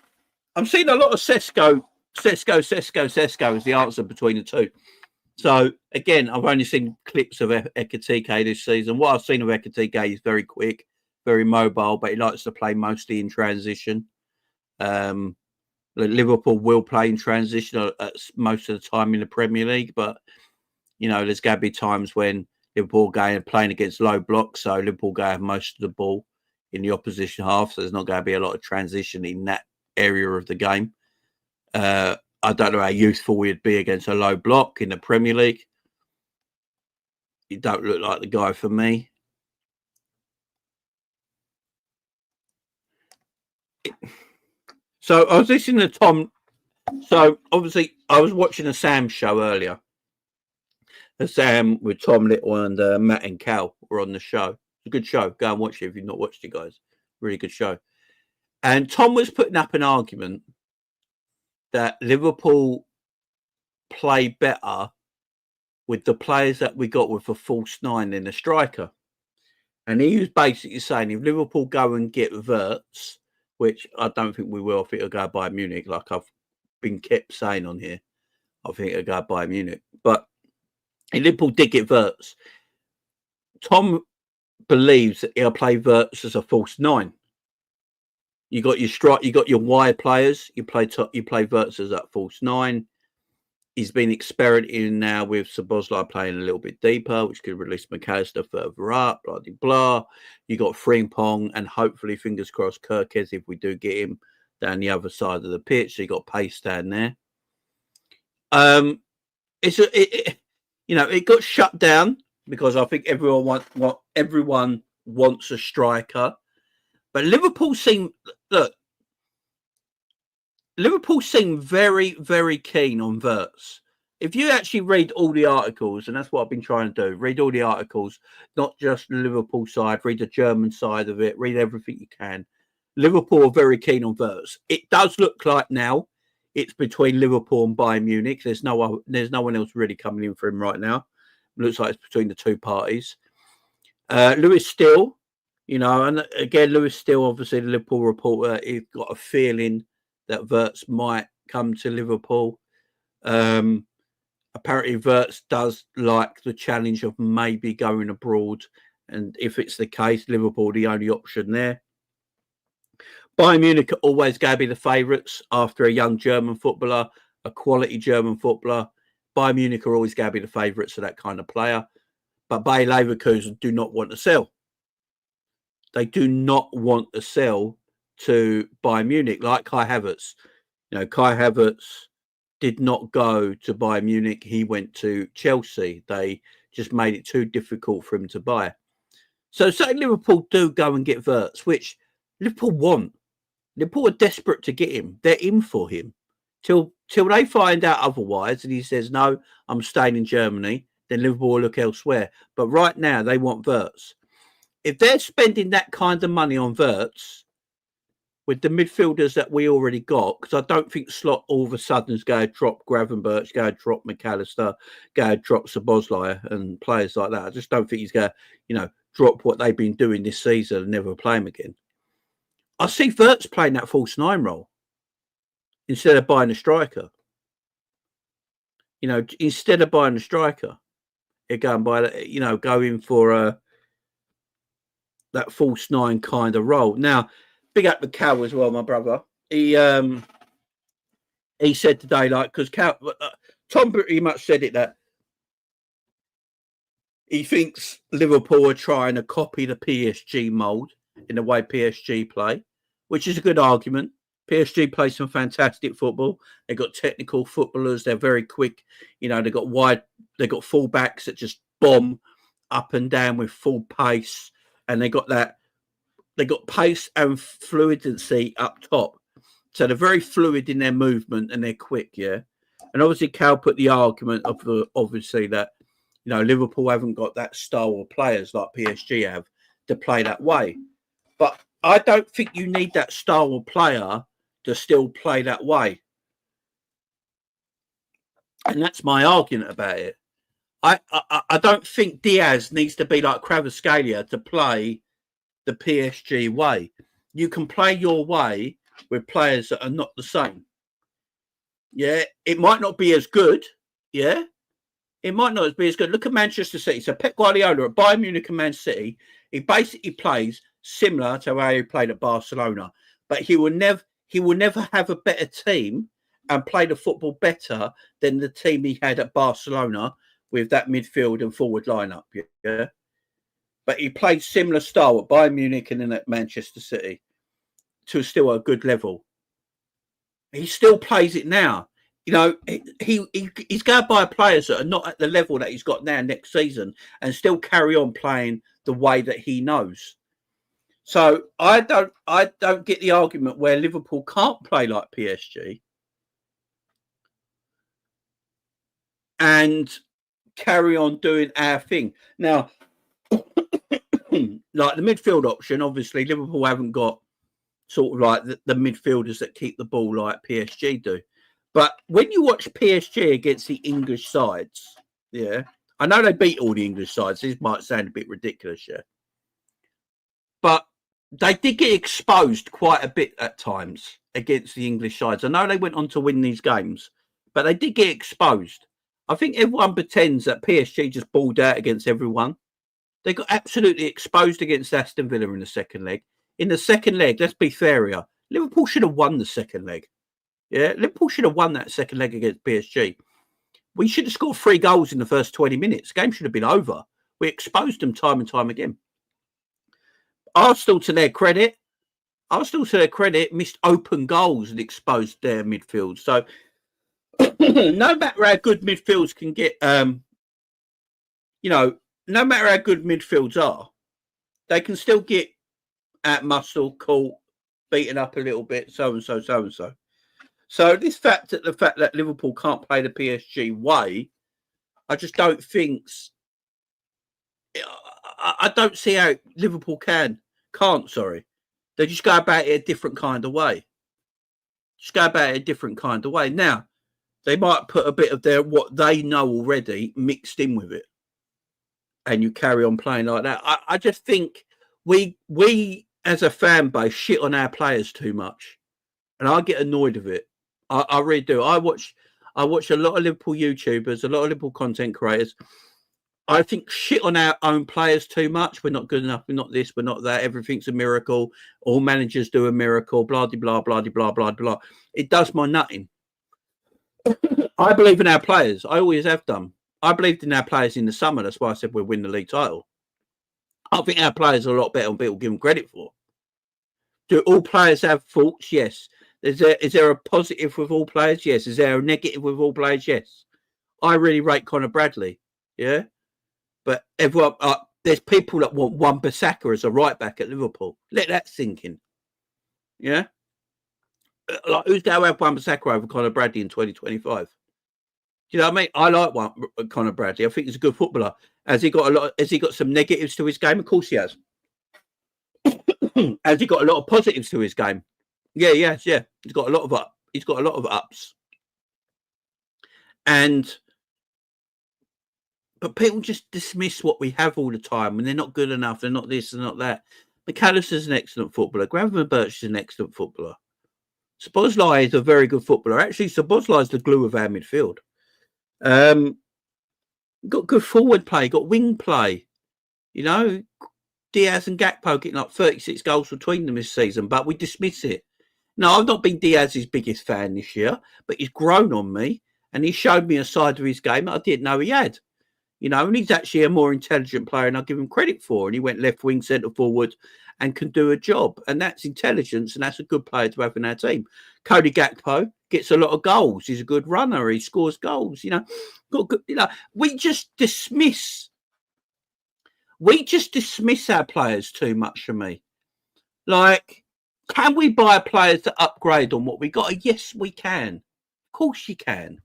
I'm seeing a lot of Sesko is the answer between the two. So again, I've only seen clips of Ekitike this season. What I've seen of Ekitike is very quick, very mobile, but he likes to play mostly in transition. Liverpool will play in transition most of the time in the Premier League, but you know, there's going to be times when Liverpool playing against low blocks, so Liverpool going to have most of the ball in the opposition half, so there's not going to be a lot of transition in that area of the game. I don't know how youthful he'd be against a low block in the Premier League. He don't look like the guy for me. So I was listening to Tom. So obviously I was watching a Sam show earlier. The Sam with Tom Little and Matt and Cal were on the show. It's a good show. Go and watch it if you've not watched it, guys. Really good show. And Tom was putting up an argument that Liverpool play better with the players that we got with a false nine than a striker. And he was basically saying if Liverpool go and get Wirtz, which I don't think we will, I think it'll go by Munich, like I've been kept saying on here. I think it'll go by Munich. But if Liverpool did get Wirtz, Tom believes that he'll play Wirtz as a false nine. You got your strike, you got your wide players. You play Wirtz as that false nine. He's been experimenting now with Szoboszlai playing a little bit deeper, which could release McAllister further up, blah, blah, blah. You got Frimpong and hopefully, fingers crossed, Kerkez if we do get him down the other side of the pitch. So you got pace down there. It got shut down because I think everyone wants a striker. But Liverpool seem very, very keen on Wirtz. If you actually read all the articles, and that's what I've been trying to do, read all the articles, not just the Liverpool side, read the German side of it, read everything you can. Liverpool are very keen on Wirtz. It does look like now, it's between Liverpool and Bayern Munich. There's no one else really coming in for him right now. It looks like it's between the two parties. Lewis Steele, and again, Lewis Steele, obviously the Liverpool reporter, he's got a feeling that Wirtz might come to Liverpool. Apparently Wirtz does like the challenge of maybe going abroad. And if it's the case, Liverpool the only option there. Bayern Munich are always going to be the favourites after a young German footballer, a quality German footballer. Bayern Munich are always going to be the favourites for that kind of player. But Bayer Leverkusen do not want to sell. They do not want to sell to Bayern Munich like Kai Havertz. Kai Havertz did not go to Bayern Munich. He went to Chelsea. They just made it too difficult for him to buy. So say Liverpool do go and get Wirtz, which Liverpool want. Liverpool are desperate to get him. They're in for him. Till they find out otherwise and he says, no, I'm staying in Germany, then Liverpool will look elsewhere. But right now, they want Wirtz. If they're spending that kind of money on Wirtz, with the midfielders that we already got, because I don't think Slot all of a sudden is going to drop Gravenberch, going to drop McAllister, going to drop Szoboszlai and players like that. I just don't think he's going to, drop what they've been doing this season and never play him again. I see Wirtz playing that false nine role instead of buying a striker. Instead of buying a striker, they're going going for that false nine kind of role. Now, big up the Cow as well, my brother. He said today, because Tom pretty much said it, that he thinks Liverpool are trying to copy the PSG mould in the way PSG play, which is a good argument. PSG play some fantastic football. They've got technical footballers. They're very quick. They've got full backs that just bomb up and down with full pace. And they got pace and fluidity up top. So they're very fluid in their movement and they're quick, yeah. And obviously Cal put the argument of obviously that, Liverpool haven't got that style of players like PSG have to play that way. But I don't think you need that style of player to still play that way. And that's my argument about it. I don't think Diaz needs to be like Kvaratskhelia to play the PSG way. You can play your way with players that are not the same. Yeah, it might not be as good. Yeah, it might not be as good. Look at Manchester City. So Pep Guardiola at Bayern Munich and Man City, he basically plays similar to how he played at Barcelona, but he will never have a better team and play the football better than the team he had at Barcelona with that midfield and forward lineup. Yeah, but he played similar style at Bayern Munich and then at Manchester City to still a good level. He still plays it now. He's going to buy players that are not at the level that he's got now next season and still carry on playing the way that he knows. So I don't get the argument where Liverpool can't play like PSG and carry on doing our thing. Now, like the midfield option, obviously Liverpool haven't got sort of like the midfielders that keep the ball like PSG do. But when you watch PSG against the English sides, yeah, I know they beat all the English sides. This might sound a bit ridiculous, yeah. But they did get exposed quite a bit at times against the English sides. I know they went on to win these games, but they did get exposed. I think everyone pretends that PSG just balled out against everyone. They got absolutely exposed against Aston Villa in the second leg. In the second leg, let's be fair here, Liverpool should have won the second leg. Yeah, Liverpool should have won that second leg against PSG. We should have scored 3 goals in the first 20 minutes. The game should have been over. We exposed them time and time again. Arsenal, to their credit, missed open goals and exposed their midfield. So, no matter how good midfields can get, no matter how good midfields are, they can still get at muscle, caught, beaten up a little bit, so and so. So the fact that Liverpool can't play the PSG way, I just don't think. I don't see how Liverpool can't. They just go about it a different kind of way. Just go about it a different kind of way. Now, they might put a bit of their what they know already mixed in with it, and you carry on playing like that. I just think we as a fan base shit on our players too much, and I get annoyed of it. I really do. I watch a lot of Liverpool YouTubers, a lot of Liverpool content creators. I think shit on our own players too much. We're not good enough. We're not this. We're not that. Everything's a miracle. All managers do a miracle. Blah blah blah blah blah blah. It does my nutting. I believe in our players. I always have done. I believed in our players in the summer. That's why I said we'll win the league title. I think our players are a lot better than people give them credit for. Do all players have faults? Yes. Is there a positive with all players? Yes. Is there a negative with all players? Yes. I really rate Conor Bradley. Yeah. But everyone, there's people that want Wan-Bissaka as a right back at Liverpool. Let that sink in. Yeah. Like, who's going to have Wan-Bissaka over Conor Bradley in 2025? Do you know what I mean? I like Conor Bradley. I think he's a good footballer. Has he got some negatives to his game? Of course he has. Has he got a lot of positives to his game? Yeah, yes, yeah. He's got a lot of ups. But people just dismiss what we have all the time when they're not good enough. They're not this and not that. McAllister's an excellent footballer. Gravenberch is an excellent footballer. Szoboszlai is a very good footballer. Actually, Szoboszlai is the glue of our midfield. Got good forward play, got wing play. You know, Diaz and Gakpo getting like 36 goals between them this season, but we dismiss it. No, I've not been Diaz's biggest fan this year, but he's grown on me and he showed me a side of his game that I didn't know he had. You know, and he's actually a more intelligent player and I give him credit for. And he went left wing, centre forward and can do a job. And that's intelligence and that's a good player to have in our team. Cody Gakpo gets a lot of goals. He's a good runner. He scores goals. You know, we just dismiss our players too much for me. Like, can we buy players to upgrade on what we got? Yes, we can. Of course you can.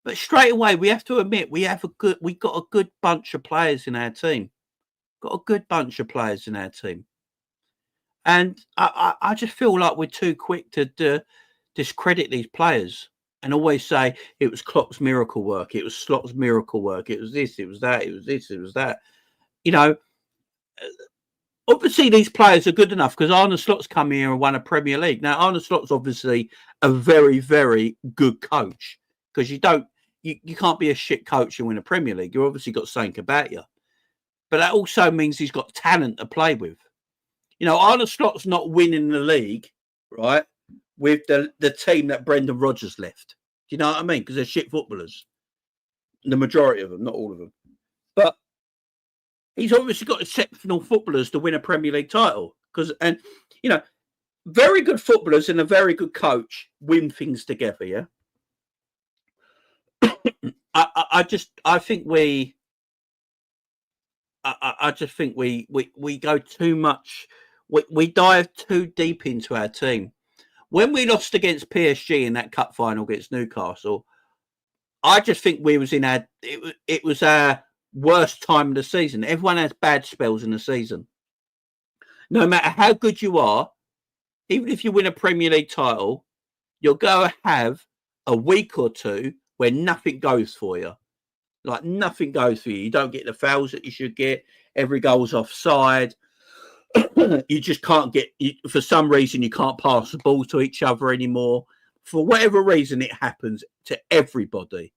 But straight away, we have to admit we got a good bunch of players in our team. Got a good bunch of players in our team. And I just feel like we're too quick to discredit these players and always say it was Klopp's miracle work. It was Slot's miracle work. It was this, it was that, it was this, it was that. You know, obviously these players are good enough because Arne Slot's come here and won a Premier League. Now, Arne Slot's obviously a very, very good coach because you can't be a shit coach and win a Premier League. You've obviously got something about you. But that also means he's got talent to play with. You know, Arne Slot's not winning the league, right, with the team that Brendan Rodgers left. Do you know what I mean? Because they're shit footballers. The majority of them, not all of them. But he's obviously got exceptional footballers to win a Premier League title. And, you know, very good footballers and a very good coach win things together, yeah? I just think we go too much. We dive too deep into our team. When we lost against PSG in that cup final against Newcastle, I just think we was in our. It was our worst time of the season. Everyone has bad spells in the season. No matter how good you are, even if you win a Premier League title, you'll go have a week or two where nothing goes for you. Like nothing goes for you. You don't get the fouls that you should get. Every goal's offside. You just can't for some reason, you can't pass the ball to each other anymore. For whatever reason, it happens to everybody.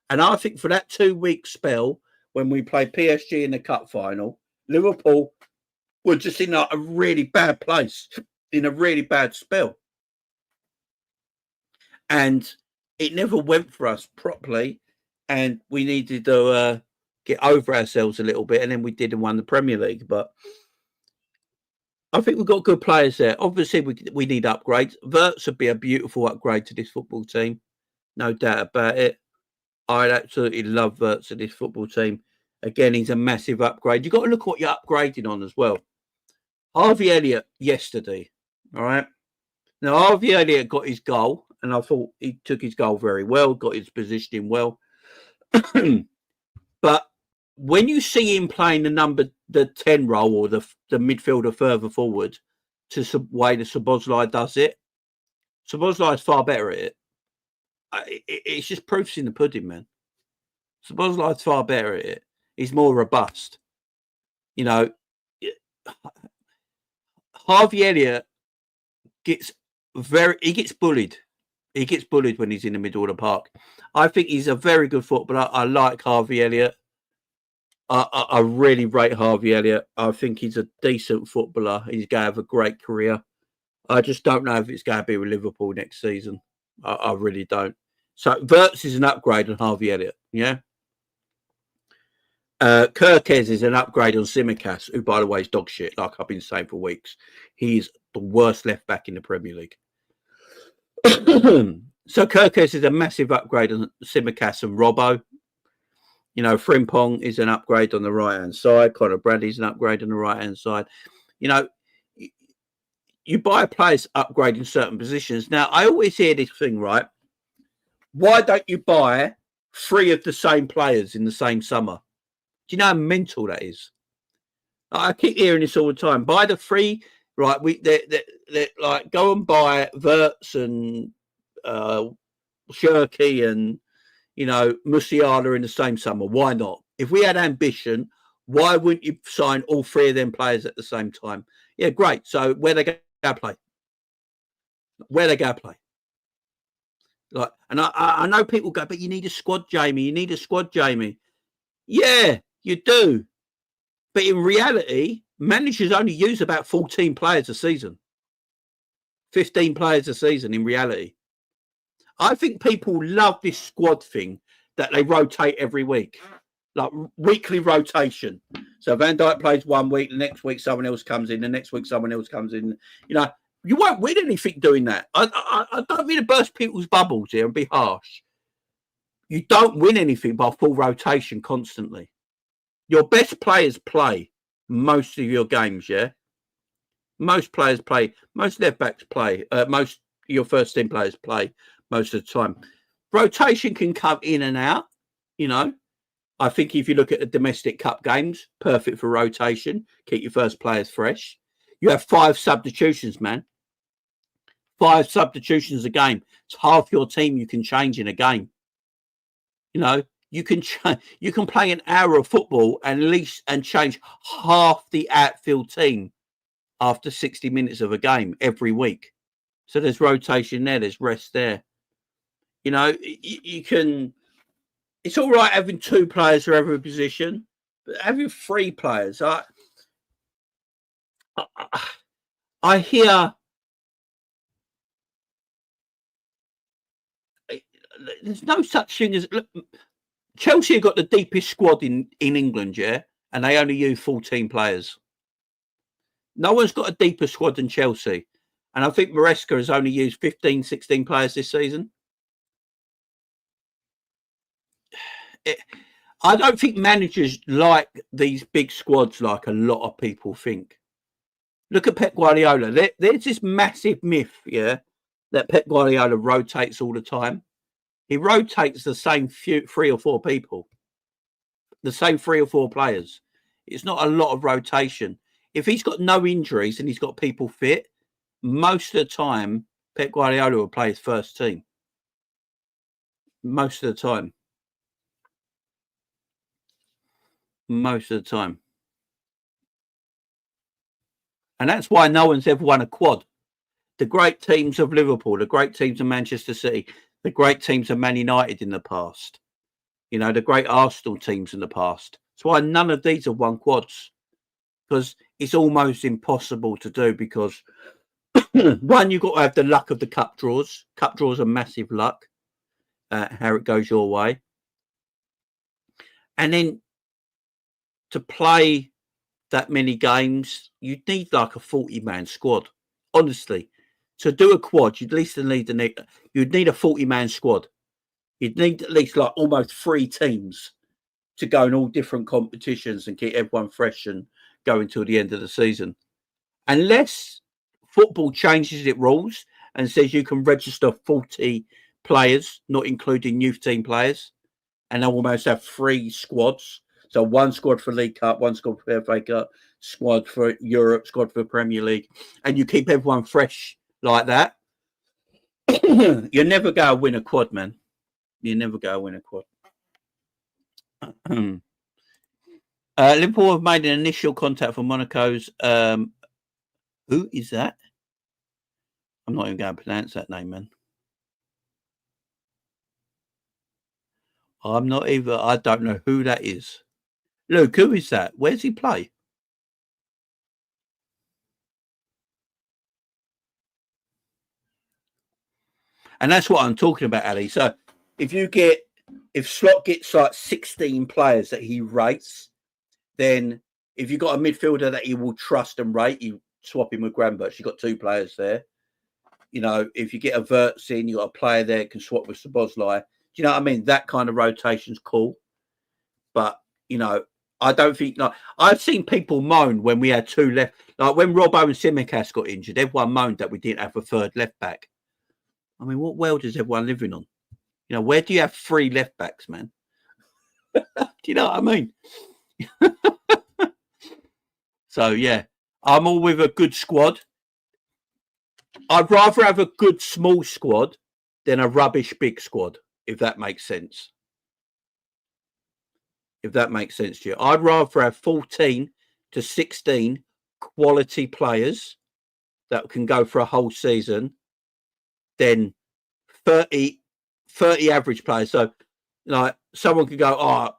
And I think for that 2-week spell, when we played PSG in the cup final, Liverpool were just in a really bad place, in a really bad spell. And it never went for us properly. And we needed to get over ourselves a little bit. And then we did and won the Premier League. But I think we've got good players there. Obviously, we need upgrades. Wirtz would be a beautiful upgrade to this football team. No doubt about it. I'd absolutely love Wirtz to this football team. Again, he's a massive upgrade. You've got to look what you're upgrading on as well. Harvey Elliott yesterday. All right. Now, Harvey Elliott got his goal. And I thought he took his goal very well, got his positioning well. But when you see him playing the 10 role or the midfielder further forward to way the Szoboszlai does it, Szoboszlai's far better at it. It's just proofs in the pudding, man. Szoboszlai's far better at it. He's more robust. You know, Harvey Elliott gets bullied. He gets bullied when he's in the middle of the park. I think he's a very good footballer. I like Harvey Elliott. I really rate Harvey Elliott. I think he's a decent footballer. He's going to have a great career. I just don't know if it's going to be with Liverpool next season. I really don't. So Wirtz is an upgrade on Harvey Elliott. Yeah. Kerkez is an upgrade on Tsimikas, who, by the way, is dog shit, like I've been saying for weeks. He's the worst left back in the Premier League. So Kerkez is a massive upgrade on Tsimikas and Robbo. You know, Frimpong is an upgrade on the right-hand side. Conor Bradley's an upgrade on the right-hand side. You know, you buy players upgrade in certain positions. Now, I always hear this thing, right? Why don't you buy 3 of the same players in the same summer? Do you know how mental that is? I keep hearing this all the time. Buy the 3, right? They like go and buy Wirtz and Shirky and, you know, Musiala in the same summer. Why not? If we had ambition, why wouldn't you sign all 3 of them players at the same time? Yeah, great. So where they go play? Where they go play? Like, and I know people go, but you need a squad, Jamie. You need a squad, Jamie. Yeah, you do. But in reality, managers only use about 14 players a season. 15 players a season in reality. I think people love this squad thing that they rotate every week. Like weekly rotation. So Van Dijk plays 1 week, the next week someone else comes in, the next week someone else comes in. You know, you won't win anything doing that. I don't mean to burst people's bubbles here and be harsh. You don't win anything by full rotation constantly. Your best players play most of your games, yeah? Most players play, most left backs play, most your first team players play most of the time. Rotation can come in and out, you know. I think if you look at the domestic cup games, perfect for rotation, keep your first players fresh. You have 5 substitutions, man. 5 substitutions a game. It's half your team you can change in a game. You know, you can play an hour of football and change half the outfield team after 60 minutes of a game every week. So there's rotation there, there's rest there. You know, you can. It's all right having 2 players for every position, but having 3 players, I hear. There's no such thing as look, Chelsea have got the deepest squad in England, yeah, and they only use 14 players. No one's got a deeper squad than Chelsea, and I think Maresca has only used 15, 16 players this season. I don't think managers like these big squads like a lot of people think. Look at Pep Guardiola. There's this massive myth, yeah, that Pep Guardiola rotates all the time. He rotates the same 3 or 4 people, the same 3 or 4 players. It's not a lot of rotation. If he's got no injuries and he's got people fit, most of the time, Pep Guardiola will play his first team. Most of the time. Most of the time. And that's why no one's ever won a quad. The great teams of Liverpool, the great teams of Manchester City, the great teams of Man United in the past, you know, the great Arsenal teams in the past. That's why none of these have won quads, because it's almost impossible to do because, one, you've got to have the luck of the cup draws. Cup draws are massive luck, how it goes your way. And then to play that many games, you need like a 40-man squad. Honestly, to do a quad, you'd at least need a 40-man squad. You'd need at least like almost 3 teams to go in all different competitions and keep everyone fresh and go until the end of the season. Unless football changes its rules and says you can register 40 players, not including youth team players, and they'll almost have 3 squads. So 1 squad for League Cup, 1 squad for FA Cup, squad for Europe, squad for Premier League, and you keep everyone fresh like that. You never go and win a quad, man. You never go and win a quad. Liverpool have made an initial contact for Monaco's. Who is that? I'm not even going to pronounce that name, man. I don't know who that is. Luke, who is that? Where's he play? And that's what I'm talking about, Ali. So if Slot gets like 16 players that he rates, then if you've got a midfielder that he will trust and rate, you swap him with Gravenberch. You've got 2 players there. You know, if you get a Wirtz in, you've got a player there that can swap with Szoboszlai. Do you know what I mean? That kind of rotation's cool. But, you know, I don't think... Like, I've seen people moan when we had 2 left. Like when Robbo and Tsimikas got injured, everyone moaned that we didn't have a 3rd left back. I mean, what world is everyone living on? You know, where do you have 3 left backs, man? Do you know what I mean? So, yeah, I'm all with a good squad. I'd rather have a good small squad than a rubbish big squad, if that makes sense. If that makes sense to you. I'd rather have 14 to 16 quality players that can go for a whole season than 30 average players. So, like, someone could go, oh,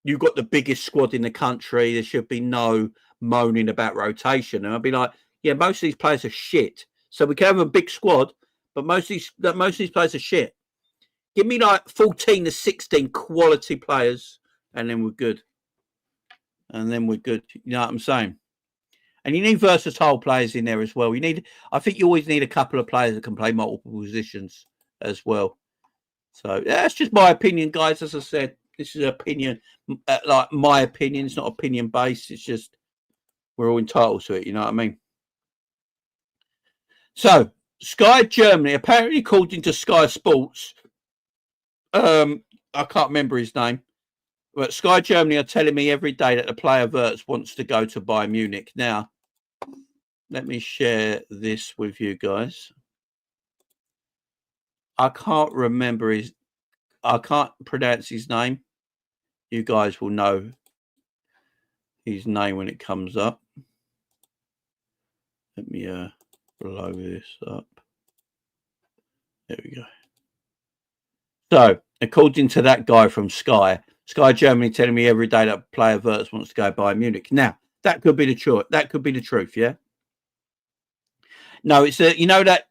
you've got the biggest squad in the country. There should be no moaning about rotation. And I'd be like, yeah, most of these players are shit. So we can have a big squad, but most of these players are shit. Give me like 14 to 16 quality players, and then we're good. You know what I'm saying? And you need versatile players in there as well. I think you always need a couple of players that can play multiple positions as well. So that's just my opinion, guys. As I said, this is opinion, like my opinion. It's not opinion based. It's just we're all entitled to it. You know what I mean? So Sky Germany, apparently according to Sky Sports, I can't remember his name, but Sky Germany are telling me every day that the player Wirtz wants to go to Bayern Munich. Now, let me share this with you guys. I can't pronounce his name. You guys will know his name when it comes up. Let me blow this up. There we go. So, according to that guy from Sky Germany telling me every day that player Wirtz wants to go Bayern Munich. Now, that could be the truth. That could be the truth, yeah? No, it's you know that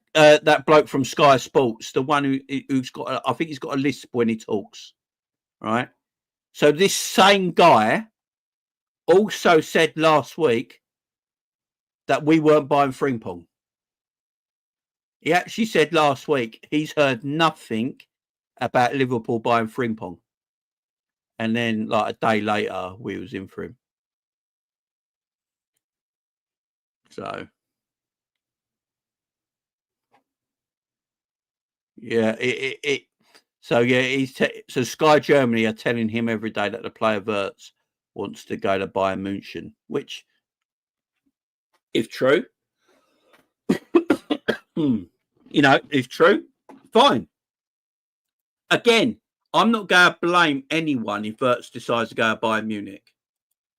bloke from Sky Sports, the one who's got, I think he's got a lisp when he talks, right? So this same guy also said last week that we weren't buying Frimpong. He actually said last week he's heard nothing about Liverpool buying Frimpong. And then like a day later, we was in for him. So... yeah, so Sky Germany are telling him every day that the player Wirtz wants to go to Bayern München, which, if true, if true, fine. Again, I'm not going to blame anyone if Wirtz decides to go to Bayern Munich.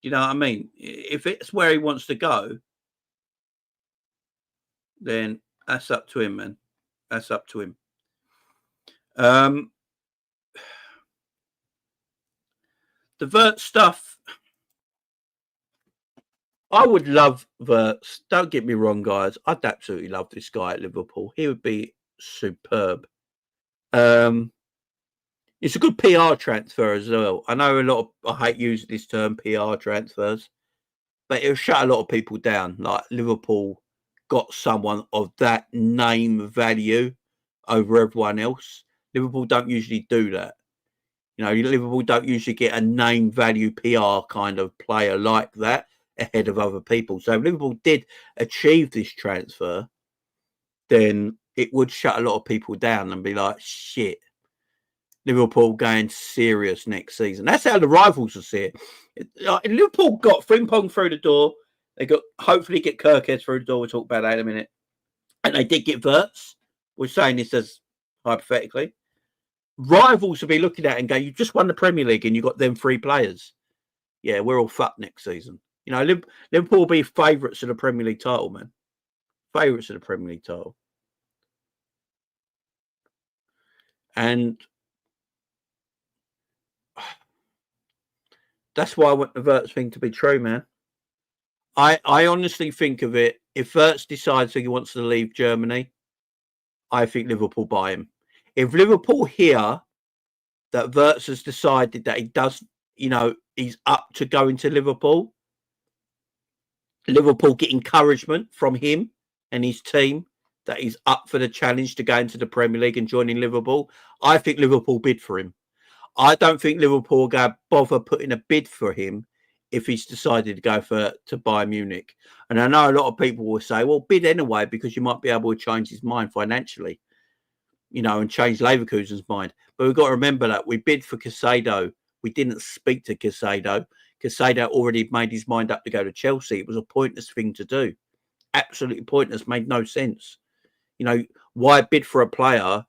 You know what I mean? If it's where he wants to go, then that's up to him, man. That's up to him. The Wirtz stuff, I would love Wirtz. Don't get me wrong, guys. I'd absolutely love this guy at Liverpool. He would be superb. It's a good PR transfer as well. I know I hate using this term, PR transfers, but it'll shut a lot of people down. Like Liverpool got someone of that name value over everyone else. Liverpool don't usually do that. You know, Liverpool don't usually get a name value PR kind of player like that ahead of other people. So if Liverpool did achieve this transfer, then it would shut a lot of people down and be like, shit, Liverpool going serious next season. That's how the rivals will see it. Liverpool got Frimpong through the door. They got hopefully get Kerkez through the door. We'll talk about that in a minute. And they did get Wirtz. We're saying this as hypothetically. Rivals will be looking at it and go, you just won the Premier League and you got them 3 players. Yeah, we're all fucked next season. You know, Liverpool will be favourites of the Premier League title, man. Favourites of the Premier League title. And that's why I want the Wirtz thing to be true, man. I honestly think of it, if Wirtz decides that he wants to leave Germany, I think Liverpool buy him. If Liverpool hear that Wirtz has decided that he does, you know, he's up to going to Liverpool, Liverpool get encouragement from him and his team that he's up for the challenge to go into the Premier League and joining Liverpool, I think Liverpool bid for him. I don't think Liverpool will go bother putting a bid for him if he's decided to go to Bayern Munich. And I know a lot of people will say, well, bid anyway, because you might be able to change his mind financially, you know, and change Leverkusen's mind. But we've got to remember that we bid for Caicedo. We didn't speak to Caicedo. Caicedo already made his mind up to go to Chelsea. It was a pointless thing to do. Absolutely pointless. Made no sense. You know, why bid for a player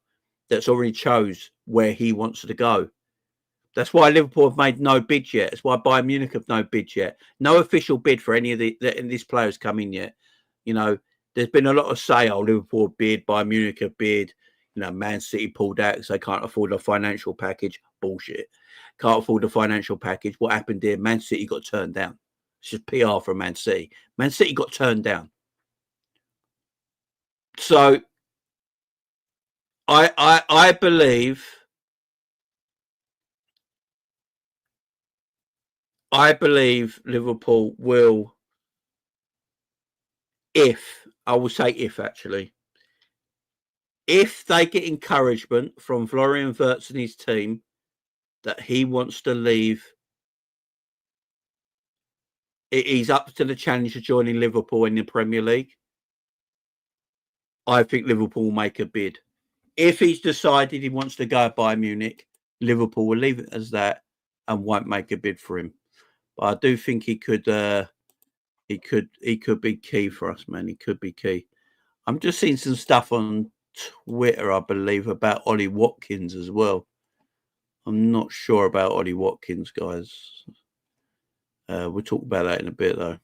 that's already chose where he wants to go? That's why Liverpool have made no bid yet. That's why Bayern Munich have no bid yet. No official bid for any of these players come in yet. You know, there's been a lot of say, oh, Liverpool bid, Bayern Munich have bid. You know, Man City pulled out because they can't afford a financial package. Bullshit. Can't afford a financial package. What happened here? Man City got turned down. It's just PR from Man City. Man City got turned down. So I believe Liverpool will, if they get encouragement from Florian Wirtz and his team that he wants to leave, he's up to the challenge of joining Liverpool in the Premier League, I think Liverpool will make a bid. If he's decided he wants to go by Munich, Liverpool will leave it as that and won't make a bid for him. But I do think he could be key for us, man. He could be key. I'm just seeing some stuff on Twitter, I believe, about Ollie Watkins as well. I'm not sure about Ollie Watkins, guys. We'll talk about that in a bit, though.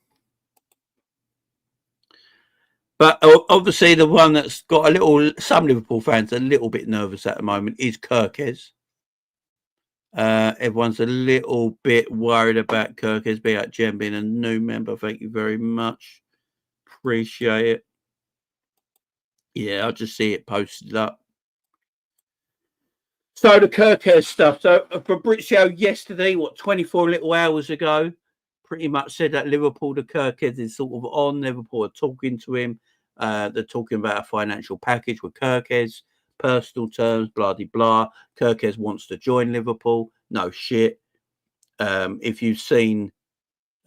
But obviously, the one that's got some Liverpool fans a little bit nervous at the moment is Kerkez. Everyone's a little bit worried about Kerkez being a new member. Thank you very much. Appreciate it. Yeah, I'll just see it posted up. So the Kerkez stuff. So Fabrizio yesterday, 24 little hours ago, pretty much said that Liverpool, the Kerkez is sort of on. Liverpool are talking to him. They're talking about a financial package with Kerkez, personal terms, blah, blah, blah. Kerkez wants to join Liverpool. No shit. If you've seen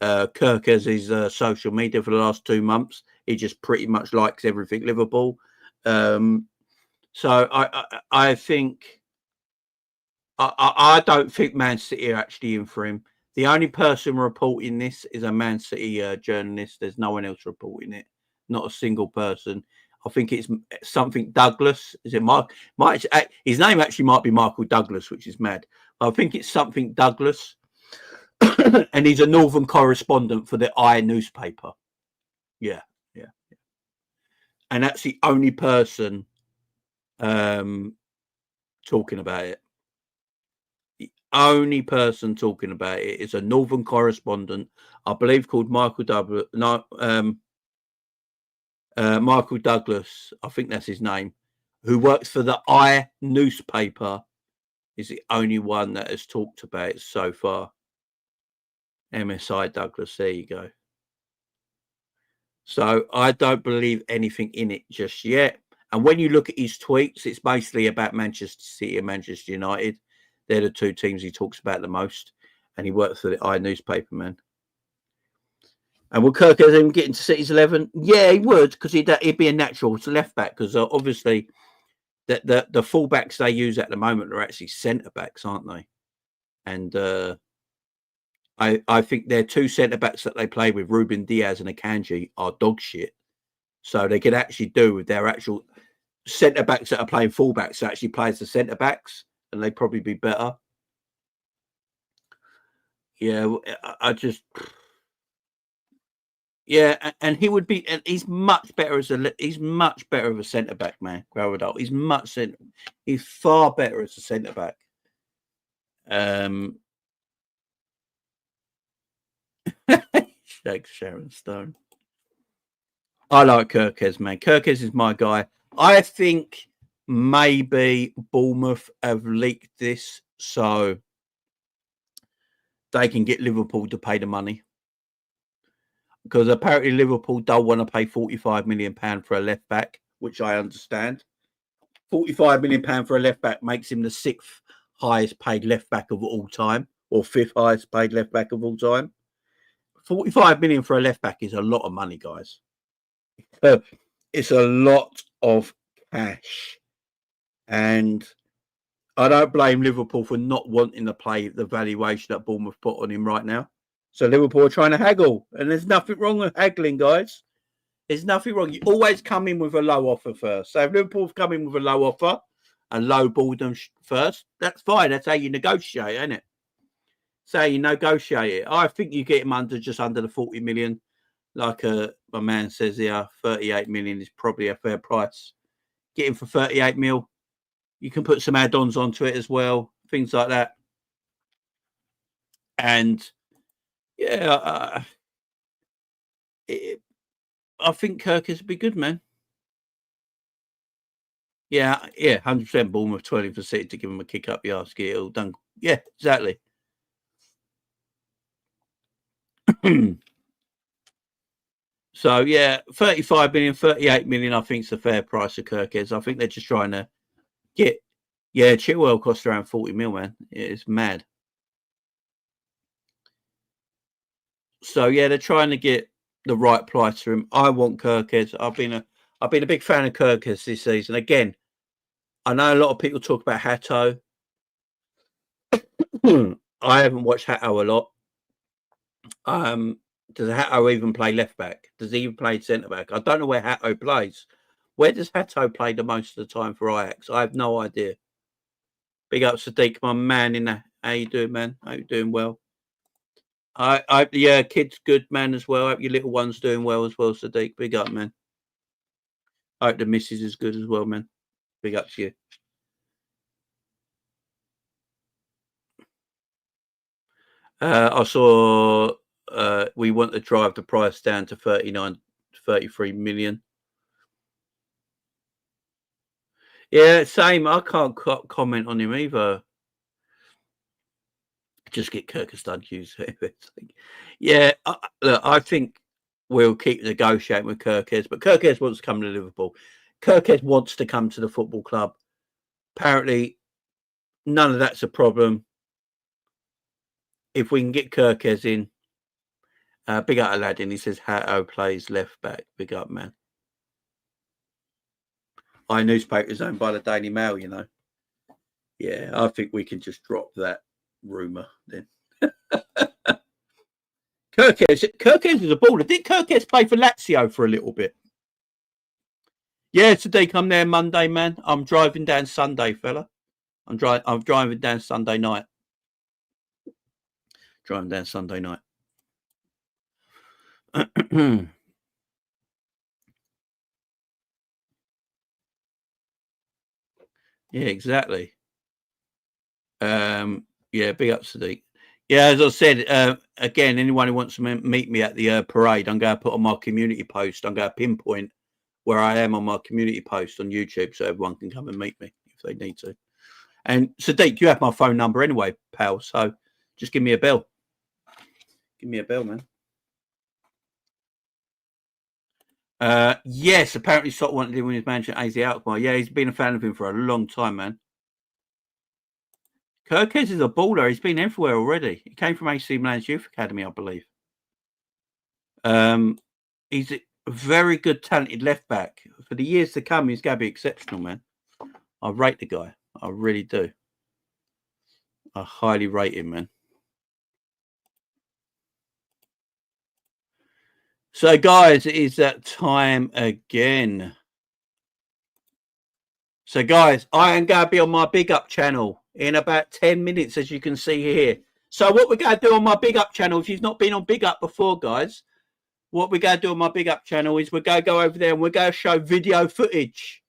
Kerkez's social media for the last 2 months, he just pretty much likes everything Liverpool. So I think... I don't think Man City are actually in for him. The only person reporting this is a Man City journalist. There's no one else reporting it. Not a single person. I think it's something Douglas. Is it Mark? His name actually might be Michael Douglas, which is mad. I think it's something Douglas. And he's a northern correspondent for the I newspaper. Yeah. And that's the only person talking about it. Only person talking about it is a northern correspondent, I believe, called Michael Douglas. Michael Douglas, I think that's his name, who works for the I newspaper, is the only one that has talked about it so far. MSI Douglas, there you go. So I don't believe anything in it just yet. And when you look at his tweets, it's basically about Manchester City and Manchester United. They're the two teams he talks about the most. And he works for the I newspaper, man. And will Kerkez even get into City's 11? Yeah, he would, because he'd be a natural left back. Because obviously, the fullbacks they use at the moment are actually centre backs, aren't they? And I think their 2 centre backs that they play with, Ruben Diaz and Akanji, are dog shit. So they could actually do with their actual centre backs that are playing fullbacks actually play as the centre backs, and they'd probably be better. Yeah, I just. Yeah, and he would be. And he's much better as a. He's much better as a centre back, man. Guardiola. He's far better as a centre back. Shakes Sharon Stone. I like Kerkez, man. Kerkez is my guy. I think maybe Bournemouth have leaked this so they can get Liverpool to pay the money. Because apparently Liverpool don't want to pay £45 million for a left back, which I understand. £45 million for a left back makes him the 6th highest paid left back of all time, or 5th highest paid left back of all time. 45 million for a left back is a lot of money, guys. It's a lot of cash. And I don't blame Liverpool for not wanting to pay the valuation that Bournemouth put on him right now. So Liverpool are trying to haggle. And there's nothing wrong with haggling, guys. There's nothing wrong. You always come in with a low offer first. So if Liverpool come in with a low offer and low ball them first, that's fine. That's how you negotiate, isn't it? So you negotiate it. I think you get him just under the 40 million. Like my man says here, 38 million is probably a fair price. Get him for 38 mil. You can put some add-ons onto it as well. Things like that. And yeah, I think Kerkez would be good, man. Yeah, 100% Bournemouth 20 for City to give him a kick up the arse, get it all done. Yeah, exactly. So yeah, 35 million, 38 million, I think is a fair price for Kerkez. I think they're just trying to get, Chilwell costs around 40 mil, man. It's mad. So yeah, they're trying to get the right price for him. I want Kerkez. I've been a big fan of Kerkez this season. Again, I know a lot of people talk about Hato. I haven't watched Hato a lot. Does Hato even play left back? Does he even play centre back? I don't know where Hato plays. Where does Hato play the most of the time for Ajax? I have no idea. Big up Sadiq, my man in there. How you doing, man? Hope you're doing well. Yeah, kid's good, man, as well. Hope your little one's doing well as well, Sadiq. Big up, man. Hope the missus is good as well, man. Big up to you. I saw we want to drive the price down to 33 million. Yeah, same. I can't comment on him either. Just get Kerkez done, use it. Yeah, look, I think we'll keep negotiating with Kerkez, but Kerkez wants to come to Liverpool. Kerkez wants to come to the football club. Apparently, none of that's a problem. If we can get Kerkez in, big up Aladdin. He says Hato plays left back. Big up, man. My newspaper is owned by the Daily Mail, you know. Yeah, I think we can just drop that rumour then. Kerkez is a baller. Did Kerkez play for Lazio for a little bit? Yeah, today come there Monday, man. I'm driving down Sunday, fella. I'm driving down Sunday night. Driving down Sunday night. Yeah, exactly. Yeah, big up Sadiq. Yeah, as I said, again, anyone who wants to meet me at the parade, I'm going to put on my community post. I'm going to pinpoint where I am on my community post on YouTube so everyone can come and meet me if they need to. And Sadiq, you have my phone number anyway, pal. So just give me a bell. Give me a bell, man. Yes, apparently Sot wanted to win his manager AZ Alkmaar. Yeah, he's been a fan of him for a long time, man. Kerkez is a baller. He's been everywhere already. He came from AC Milan's Youth Academy, I believe. He's a very good, talented left back. For the years to come, he's going to be exceptional, man. I rate the guy. I really do. I highly rate him, man. So, guys, it is that time again. So, guys, I am going to be on my Big Up channel in about 10 minutes, as you can see here. So what we're going to do on my Big Up channel, if you've not been on Big Up before, guys, what we're going to do on my Big Up channel is we're going to go over there and we're going to show video footage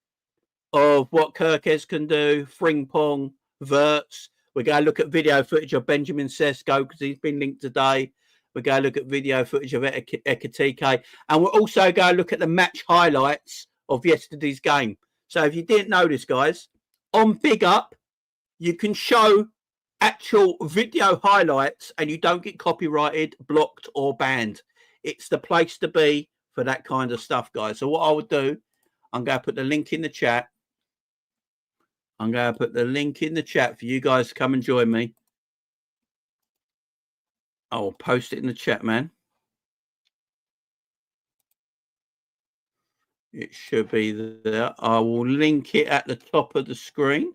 of what Kerkez can do, Frimpong, Wirtz. We're going to look at video footage of Benjamin Sesko because he's been linked today. We're going to look at video footage of Ekatike. And we're also going to look at the match highlights of yesterday's game. So if you didn't know this, guys, on Big Up, you can show actual video highlights and you don't get copyrighted, blocked or banned. It's the place to be for that kind of stuff, guys. So what I would do, I'm going to put the link in the chat. I'm going to put the link in the chat for you guys to come and join me. I will post it in the chat, man. It should be there. I will link it at the top of the screen.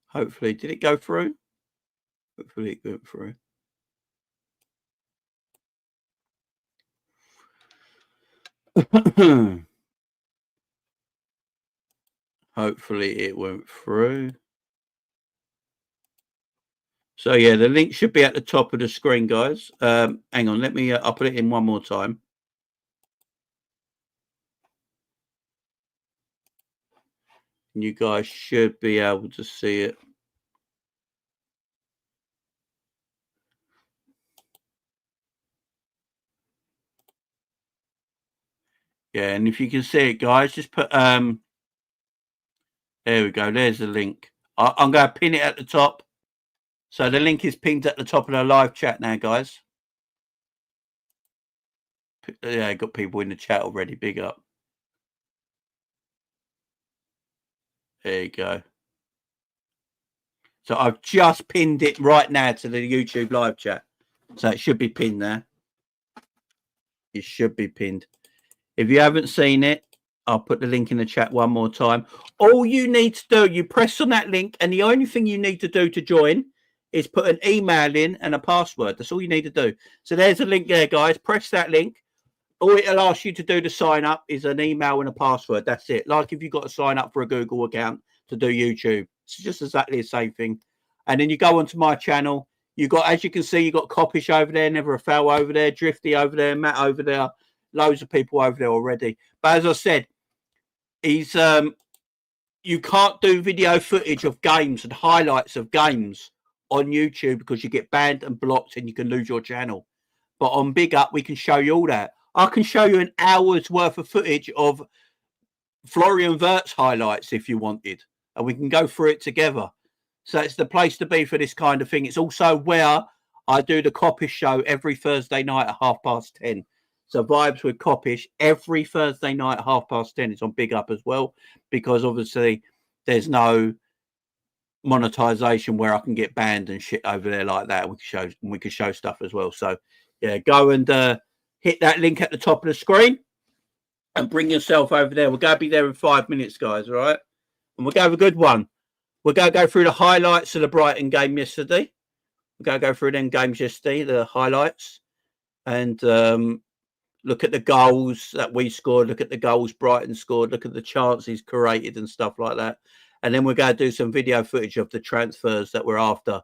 Hopefully, did it go through? Hopefully it went through. Hopefully it went through. So yeah, the link should be at the top of the screen, guys. Hang on, let me. I'll put it in one more time. You guys should be able to see it. Yeah, and if you can see it, guys, just put there we go. There's the link. I'm going to pin it at the top. So the link is pinned at the top of the live chat now, guys. Yeah, got people in the chat already. Big up. There you go. So I've just pinned it right now to the YouTube live chat. So it should be pinned there. It should be pinned. If you haven't seen it, I'll put the link in the chat one more time. All you need to do, you press on that link, and the only thing you need to do to join is put an email in and a password. That's all you need to do. So there's a link there, guys. Press that link. All it'll ask you to do to sign up is an email and a password. That's it. Like if you've got to sign up for a Google account to do YouTube. It's just exactly the same thing. And then you go onto my channel. You got, as you can see, you got Kopish over there, Never a Foul over there, Drifty over there, Matt over there. Loads of people over there already. But as I said, he's you can't do video footage of games and highlights of games on YouTube because you get banned and blocked and you can lose your channel. But on Big Up, we can show you all that. I can show you an hour's worth of footage of Florian Wirtz highlights if you wanted, and we can go through it together. So it's the place to be for this kind of thing. It's also where I do the Kopish show every Thursday night at 10:30. So Vibes with Kopish every Thursday night at 10:30. It's on Big Up as well, because obviously there's no monetization where I can get banned and shit over there like that. We can show stuff as well. So yeah, go and hit that link at the top of the screen and bring yourself over there. We're going to be there in 5 minutes, guys. All right, and we're going to have a good one. We're going to go through the highlights of the Brighton game yesterday. We're going to go through them games yesterday, the highlights, and look at the goals that we scored, look at the goals Brighton scored, look at the chances created and stuff like that. And then we're going to do some video footage of the transfers that we're after.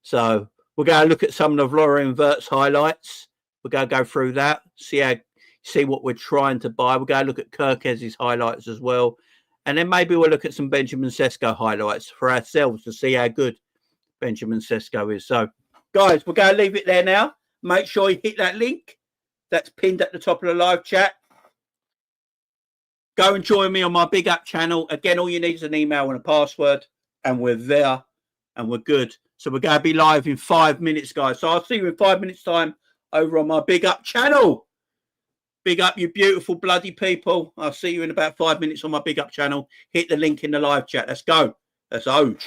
So we're going to look at some of the Florian Wirtz highlights. We're going to go through that, see what we're trying to buy. We're going to look at Kerkez's highlights as well. And then maybe we'll look at some Benjamin Sesko highlights for ourselves to see how good Benjamin Sesko is. So, guys, we're going to leave it there now. Make sure you hit that link that's pinned at the top of the live chat. Go and join me on my Big Up channel. Again, all you need is an email and a password, and we're there, and we're good. So we're going to be live in 5 minutes, guys. So I'll see you in 5 minutes' time over on my Big Up channel. Big up, you beautiful bloody people. I'll see you in about 5 minutes on my Big Up channel. Hit the link in the live chat. Let's go. That's Oj.